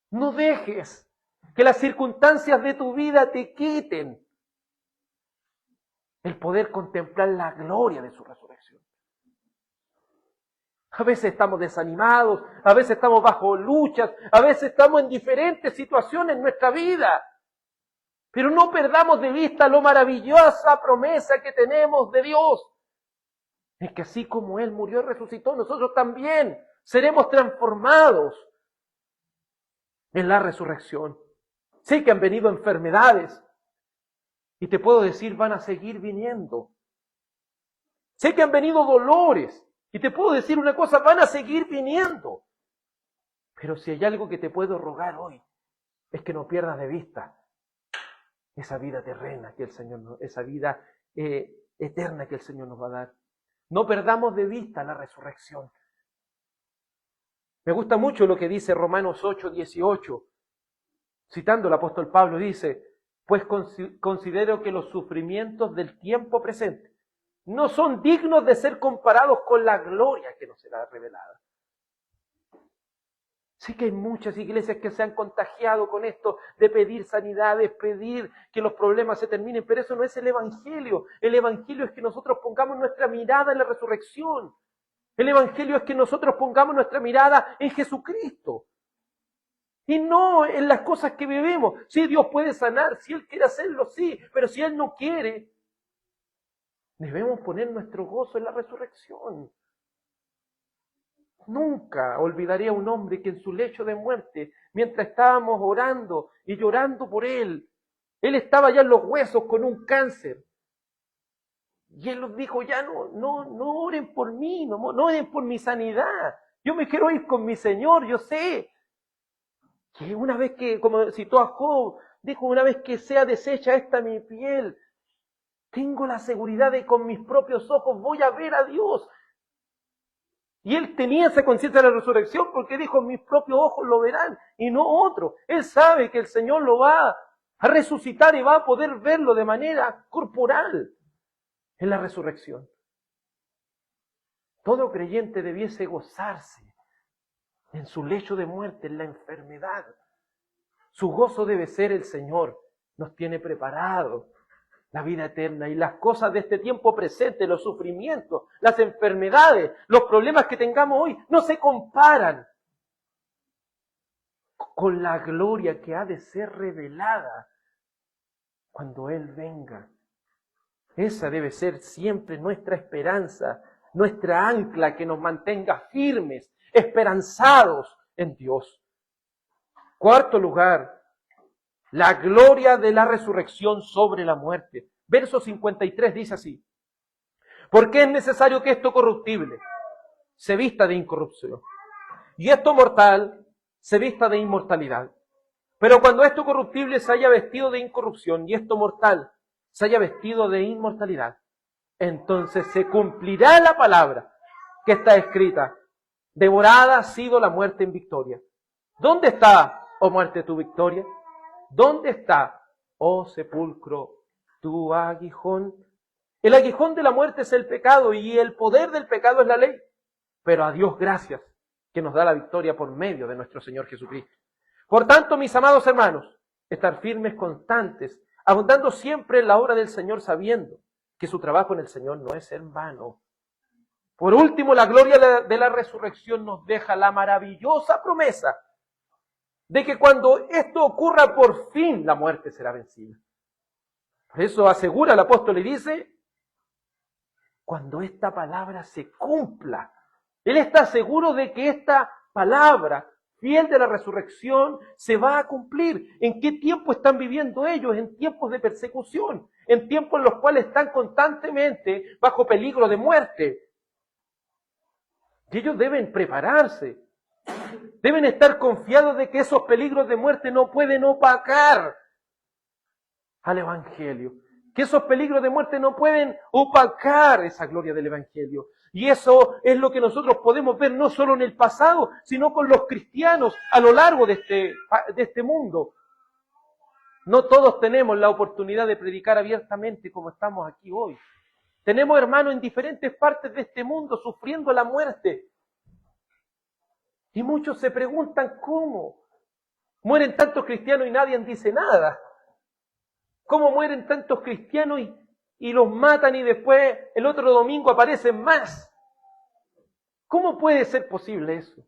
B: No dejes que las circunstancias de tu vida te quiten el poder contemplar la gloria de su resurrección. A veces estamos desanimados, a veces estamos bajo luchas, a veces estamos en diferentes situaciones en nuestra vida. Pero no perdamos de vista lo maravillosa promesa que tenemos de Dios. Es que así como Él murió y resucitó, nosotros también seremos transformados en la resurrección. Sé que han venido enfermedades y te puedo decir, van a seguir viniendo. Sé que han venido dolores y te puedo decir una cosa, van a seguir viniendo. Pero si hay algo que te puedo rogar hoy, es que no pierdas de vista esa vida terrena que el Señor, esa vida eterna que el Señor nos va a dar. No perdamos de vista la resurrección. Me gusta mucho lo que dice Romanos 8:18. Citando al apóstol Pablo, dice, pues considero que los sufrimientos del tiempo presente no son dignos de ser comparados con la gloria que nos será revelada. Sí que hay muchas iglesias que se han contagiado con esto de pedir sanidades, pedir que los problemas se terminen, pero eso no es el Evangelio. El Evangelio es que nosotros pongamos nuestra mirada en la resurrección. El Evangelio es que nosotros pongamos nuestra mirada en Jesucristo. Y no en las cosas que vivimos. Sí, Dios puede sanar, si Él quiere hacerlo, sí, pero si Él no quiere, debemos poner nuestro gozo en la resurrección. Nunca olvidaré a un hombre que en su lecho de muerte, mientras estábamos orando y llorando por él estaba ya en los huesos con un cáncer. Y él nos dijo, ya no oren por mí, no oren por mi sanidad. Yo me quiero ir con mi Señor, yo sé. Que una vez que, como citó a Job, dijo, una vez que sea deshecha esta mi piel, tengo la seguridad de que con mis propios ojos voy a ver a Dios. Y él tenía esa conciencia de la resurrección porque dijo, mis propios ojos lo verán y no otro. Él sabe que el Señor lo va a resucitar y va a poder verlo de manera corporal en la resurrección. Todo creyente debiese gozarse en su lecho de muerte, en la enfermedad. Su gozo debe ser el Señor. Nos tiene preparado la vida eterna y las cosas de este tiempo presente, los sufrimientos, las enfermedades, los problemas que tengamos hoy, no se comparan con la gloria que ha de ser revelada cuando Él venga. Esa debe ser siempre nuestra esperanza, nuestra ancla que nos mantenga firmes, esperanzados en Dios. Cuarto lugar, la gloria de la resurrección sobre la muerte. Verso 53 dice así, porque es necesario que esto corruptible se vista de incorrupción y esto mortal se vista de inmortalidad. Pero cuando esto corruptible se haya vestido de incorrupción y esto mortal se haya vestido de inmortalidad, entonces se cumplirá la palabra que está escrita, devorada ha sido la muerte en victoria. ¿Dónde está, oh muerte, tu victoria? ¿Dónde está, oh sepulcro, tu aguijón? El aguijón de la muerte es el pecado y el poder del pecado es la ley. Pero a Dios gracias que nos da la victoria por medio de nuestro Señor Jesucristo. Por tanto, mis amados hermanos, estar firmes, constantes, abundando siempre en la obra del Señor, sabiendo que su trabajo en el Señor no es en vano. Por último, la gloria de la resurrección nos deja la maravillosa promesa de que cuando esto ocurra, por fin la muerte será vencida. Por eso asegura el apóstol y dice, cuando esta palabra se cumpla, él está seguro de que esta palabra fiel de la resurrección se va a cumplir. ¿En qué tiempo están viviendo ellos? En tiempos de persecución, en tiempos en los cuales están constantemente bajo peligro de muerte. Y ellos deben prepararse. Deben estar confiados de que esos peligros de muerte no pueden opacar al Evangelio. Que esos peligros de muerte no pueden opacar esa gloria del Evangelio. Y eso es lo que nosotros podemos ver no solo en el pasado, sino con los cristianos a lo largo de este mundo. No todos tenemos la oportunidad de predicar abiertamente como estamos aquí hoy. Tenemos hermanos en diferentes partes de este mundo sufriendo la muerte. Y muchos se preguntan cómo. Mueren tantos cristianos y nadie dice nada. ¿Cómo mueren tantos cristianos y los matan y después el otro domingo aparecen más? ¿Cómo puede ser posible eso?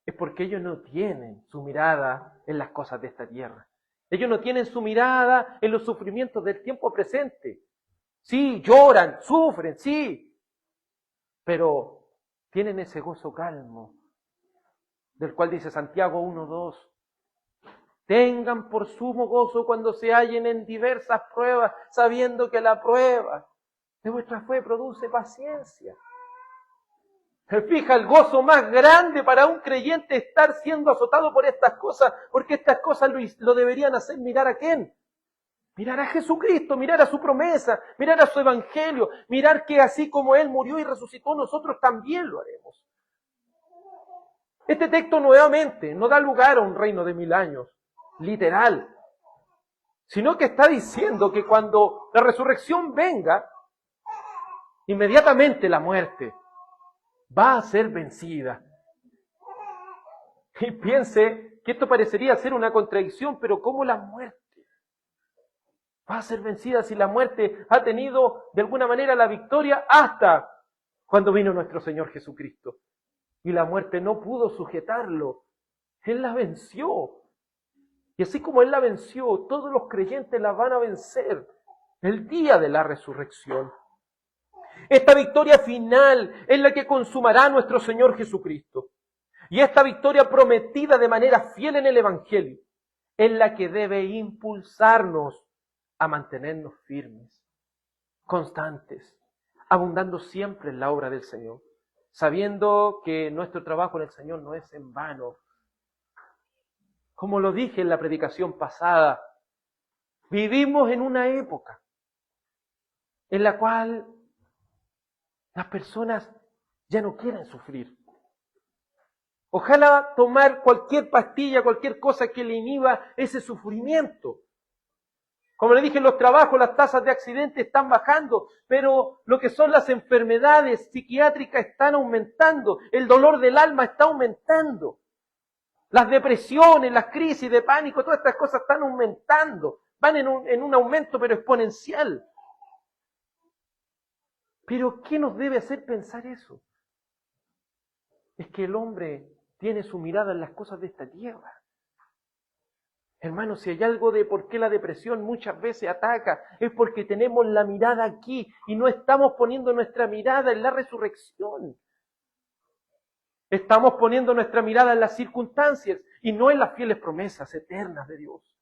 B: Es porque ellos no tienen su mirada en las cosas de esta tierra. Ellos no tienen su mirada en los sufrimientos del tiempo presente. Sí, lloran, sufren, sí, pero tienen ese gozo calmo, del cual dice Santiago 1:2. Tengan por sumo gozo cuando se hallen en diversas pruebas, sabiendo que la prueba de vuestra fe produce paciencia. Se fija el gozo más grande para un creyente estar siendo azotado por estas cosas, porque estas cosas lo deberían hacer mirar a quién. Mirar a Jesucristo, mirar a su promesa, mirar a su evangelio, mirar que así como Él murió y resucitó, nosotros también lo haremos. Este texto nuevamente no da lugar a un reino de 1000 años, literal, sino que está diciendo que cuando la resurrección venga, inmediatamente la muerte va a ser vencida. Y piense que esto parecería ser una contradicción, pero ¿cómo la muerte va a ser vencida si la muerte ha tenido de alguna manera la victoria hasta cuando vino nuestro Señor Jesucristo? Y la muerte no pudo sujetarlo. Él la venció. Y así como Él la venció, todos los creyentes la van a vencer el día de la resurrección. Esta victoria final es la que consumará nuestro Señor Jesucristo. Y esta victoria prometida de manera fiel en el Evangelio es la que debe impulsarnos a mantenernos firmes, constantes, abundando siempre en la obra del Señor, sabiendo que nuestro trabajo en el Señor no es en vano. Como lo dije en la predicación pasada, vivimos en una época en la cual las personas ya no quieren sufrir. Ojalá tomar cualquier pastilla, cualquier cosa que le inhiba ese sufrimiento. Como le dije, en los trabajos las tasas de accidentes están bajando, pero lo que son las enfermedades psiquiátricas están aumentando, el dolor del alma está aumentando, las depresiones, las crisis de pánico, todas estas cosas están aumentando, van en un aumento pero exponencial. Pero ¿qué nos debe hacer pensar eso? Es que el hombre tiene su mirada en las cosas de esta tierra. Hermanos, si hay algo de por qué la depresión muchas veces ataca, es porque tenemos la mirada aquí y no estamos poniendo nuestra mirada en la resurrección. Estamos poniendo nuestra mirada en las circunstancias y no en las fieles promesas eternas de Dios.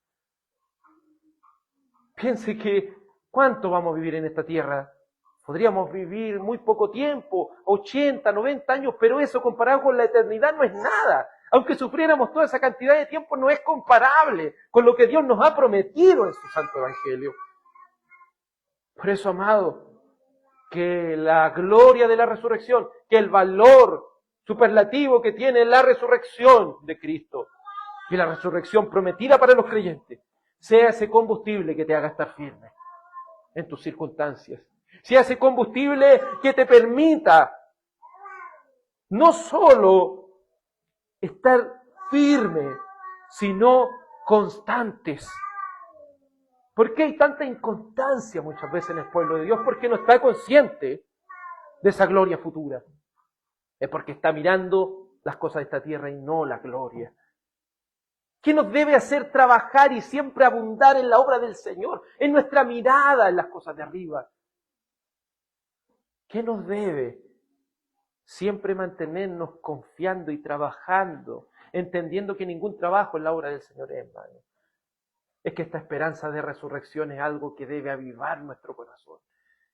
B: Piense que ¿cuánto vamos a vivir en esta tierra? Podríamos vivir muy poco tiempo, 80, 90 años, pero eso comparado con la eternidad no es nada. Aunque sufriéramos toda esa cantidad de tiempo, no es comparable con lo que Dios nos ha prometido en su Santo Evangelio. Por eso, amado, que la gloria de la resurrección, que el valor superlativo que tiene la resurrección de Cristo y la resurrección prometida para los creyentes, sea ese combustible que te haga estar firme en tus circunstancias. Sea ese combustible que te permita no solo estar firme, sino constantes. ¿Por qué hay tanta inconstancia muchas veces en el pueblo de Dios? Porque no está consciente de esa gloria futura. Es porque está mirando las cosas de esta tierra y no la gloria. ¿Qué nos debe hacer trabajar y siempre abundar en la obra del Señor? En nuestra mirada en las cosas de arriba. ¿Qué nos debe siempre mantenernos confiando y trabajando, entendiendo que ningún trabajo en la obra del Señor es en vano? Es que esta esperanza de resurrección es algo que debe avivar nuestro corazón.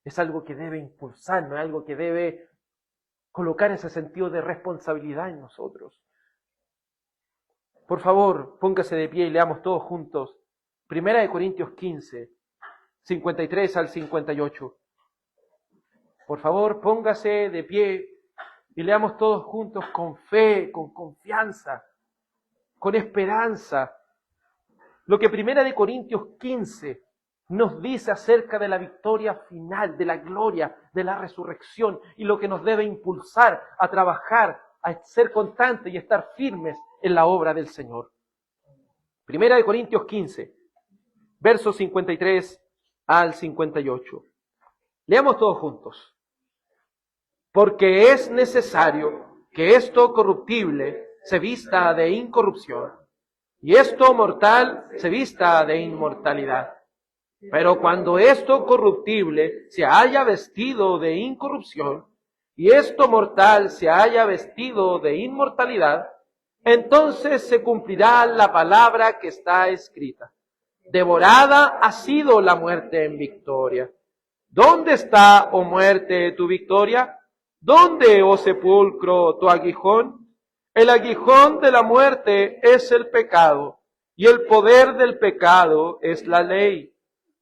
B: Es algo que debe impulsarnos, es algo que debe colocar ese sentido de responsabilidad en nosotros. Por favor, póngase de pie y leamos todos juntos 1 Corintios 15, 53 al 58. Por favor, póngase de pie y leamos todos juntos con fe, con confianza, con esperanza. lo que 1 Corintios 15 nos dice acerca de la victoria final, de la gloria, de la resurrección, y lo que nos debe impulsar a trabajar, a ser constantes y estar firmes en la obra del Señor. 1 Corintios 15, versos 53 al 58. Leamos todos juntos. Porque es necesario que esto corruptible se vista de incorrupción, y esto mortal se vista de inmortalidad. Pero cuando esto corruptible se haya vestido de incorrupción, y esto mortal se haya vestido de inmortalidad, entonces se cumplirá la palabra que está escrita. Devorada ha sido la muerte en victoria. ¿Dónde está, oh muerte, tu victoria? ¿Dónde, oh sepulcro, tu aguijón? El aguijón de la muerte es el pecado, y el poder del pecado es la ley.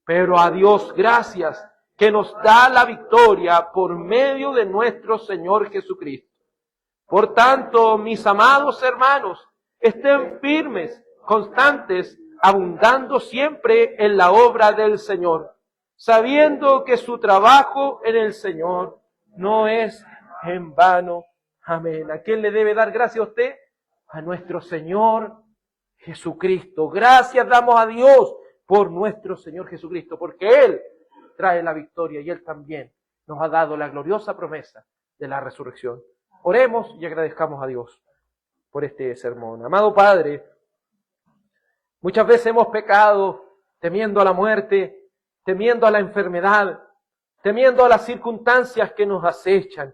B: Pero a Dios gracias, que nos da la victoria por medio de nuestro Señor Jesucristo. Por tanto, mis amados hermanos, estén firmes, constantes, abundando siempre en la obra del Señor, sabiendo que su trabajo en el Señor no es en vano. Amén. ¿A quién le debe dar gracias a usted? A nuestro Señor Jesucristo. Gracias damos a Dios por nuestro Señor Jesucristo, porque Él trae la victoria y Él también nos ha dado la gloriosa promesa de la resurrección. Oremos y agradezcamos a Dios por este sermón. Amado Padre, muchas veces hemos pecado temiendo a la muerte, temiendo a la enfermedad, temiendo a las circunstancias que nos acechan.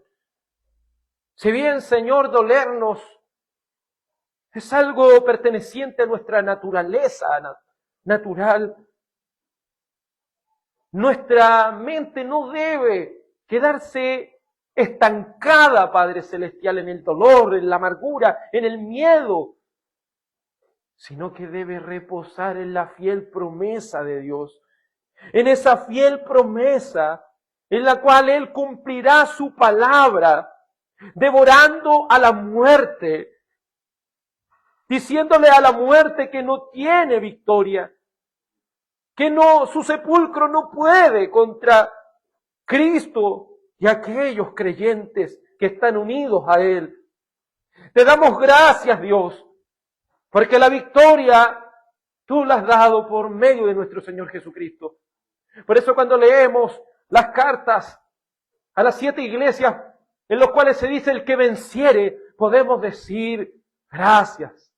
B: Si bien, Señor, dolernos es algo perteneciente a nuestra naturaleza natural, nuestra mente no debe quedarse estancada, Padre Celestial, en el dolor, en la amargura, en el miedo, sino que debe reposar en la fiel promesa de Dios, en esa fiel promesa en la cual Él cumplirá su palabra, devorando a la muerte, diciéndole a la muerte que no tiene victoria, que no, su sepulcro no puede contra Cristo y aquellos creyentes que están unidos a Él. Te damos gracias, Dios, porque la victoria tú la has dado por medio de nuestro Señor Jesucristo. Por eso cuando leemos las cartas a las 7 iglesias en las cuales se dice el que venciere, podemos decir gracias.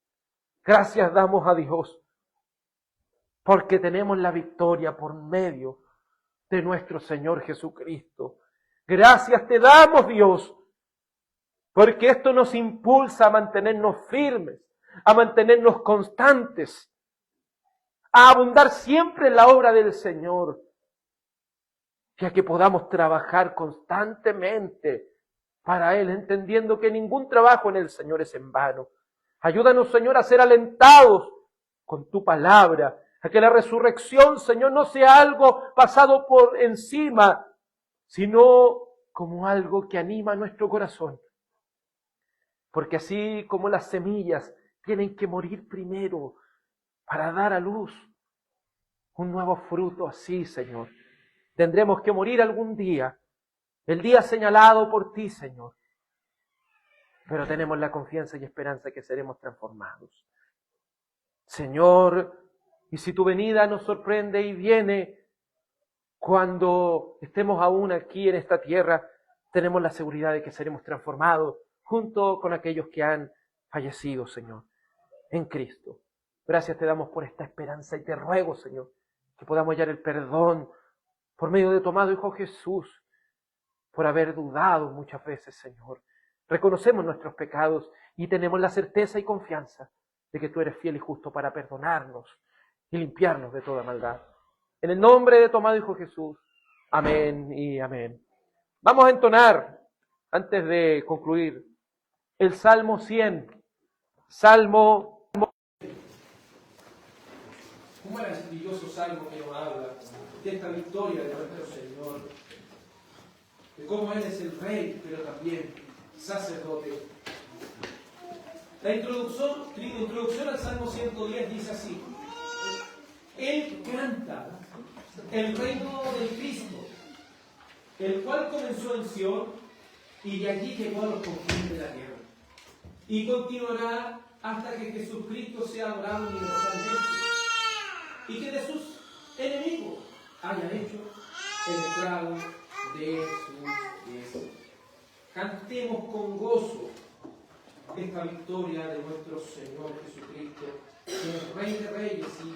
B: Gracias damos a Dios, porque tenemos la victoria por medio de nuestro Señor Jesucristo. Gracias te damos, Dios, porque esto nos impulsa a mantenernos firmes, a mantenernos constantes, a abundar siempre en la obra del Señor, y a que podamos trabajar constantemente para Él, entendiendo que ningún trabajo en el Señor es en vano. Ayúdanos, Señor, a ser alentados con tu palabra, a que la resurrección, Señor, no sea algo pasado por encima, sino como algo que anima nuestro corazón. Porque así como las semillas tienen que morir primero para dar a luz un nuevo fruto, así, Señor, tendremos que morir algún día, el día señalado por ti, Señor. Pero tenemos la confianza y esperanza que seremos transformados. Señor, y si tu venida nos sorprende y viene cuando estemos aún aquí en esta tierra, tenemos la seguridad de que seremos transformados junto con aquellos que han fallecido, Señor, en Cristo. Gracias te damos por esta esperanza y te ruego, Señor, que podamos hallar el perdón por medio de tu amado Hijo Jesús, por haber dudado muchas veces, Señor. Reconocemos nuestros pecados y tenemos la certeza y confianza de que tú eres fiel y justo para perdonarnos y limpiarnos de toda maldad. En el nombre de tu amado Hijo Jesús. Amén y amén. Vamos a entonar, antes de concluir, el Salmo 100. Salmo.
A: Un maravilloso salmo que nos habla de esta victoria de nuestro Señor, de cómo Él es el Rey, pero también sacerdote. La introducción al Salmo 110 dice así: Él canta el reino de Cristo, el cual comenzó en Sion y de allí llegó a los confines de la tierra. Y continuará hasta que Jesucristo sea adorado universalmente y que de sus enemigos haya hecho el estrado de sus pies. Cantemos con gozo esta victoria de nuestro Señor Jesucristo, que es Rey de Reyes y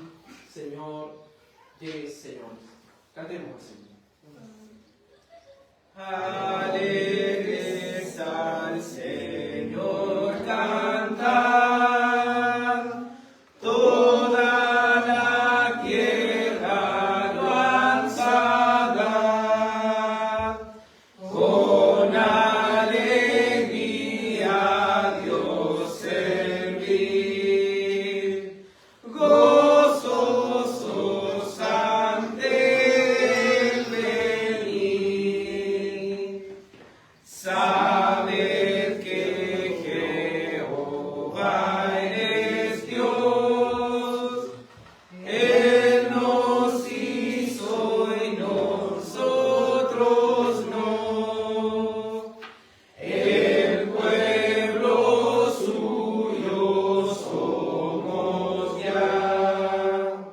A: Señor de Señores. Cantemos así.
C: Alegres al Señor cantar, toda la tierra lo alzará, con alegría a Dios servir, gozosos ante Él venir. Saber que Jehová es Dios, Él nos hizo y nosotros no, el pueblo suyo somos ya,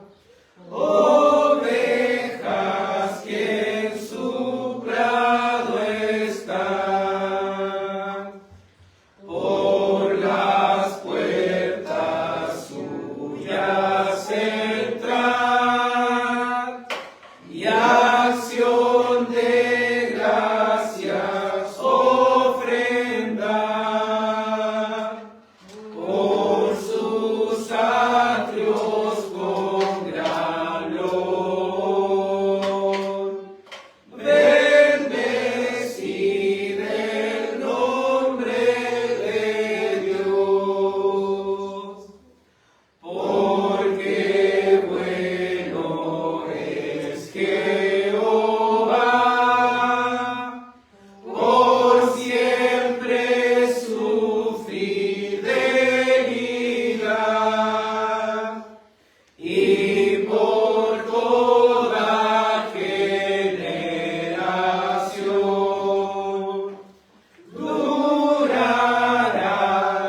C: ovejas que en su prado están, por las puertas suyas entrar, y acción de gracias ofrendar, por sus atrios con gran loor. Bendecid el nombre de Dios, porque bueno es Jehová, por siempre su fidelidad, y por toda generación durará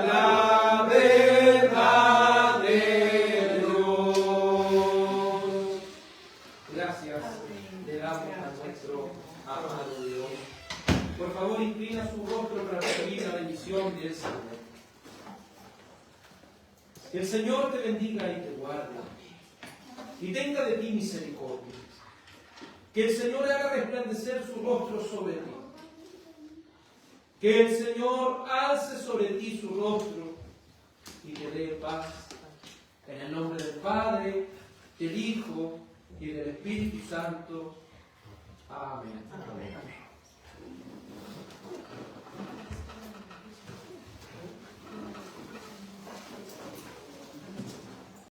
C: la verdad de Dios.
A: Gracias le damos a nuestro amado Dios. Por favor, inclina su rostro para recibir la bendición del Señor. Que el Señor te bendiga y te guarde, y tenga de ti misericordia. Que el Señor haga resplandecer su rostro sobre ti. Que el Señor alce sobre ti su rostro y te dé paz. En el nombre del Padre, del Hijo y del Espíritu Santo. Amén.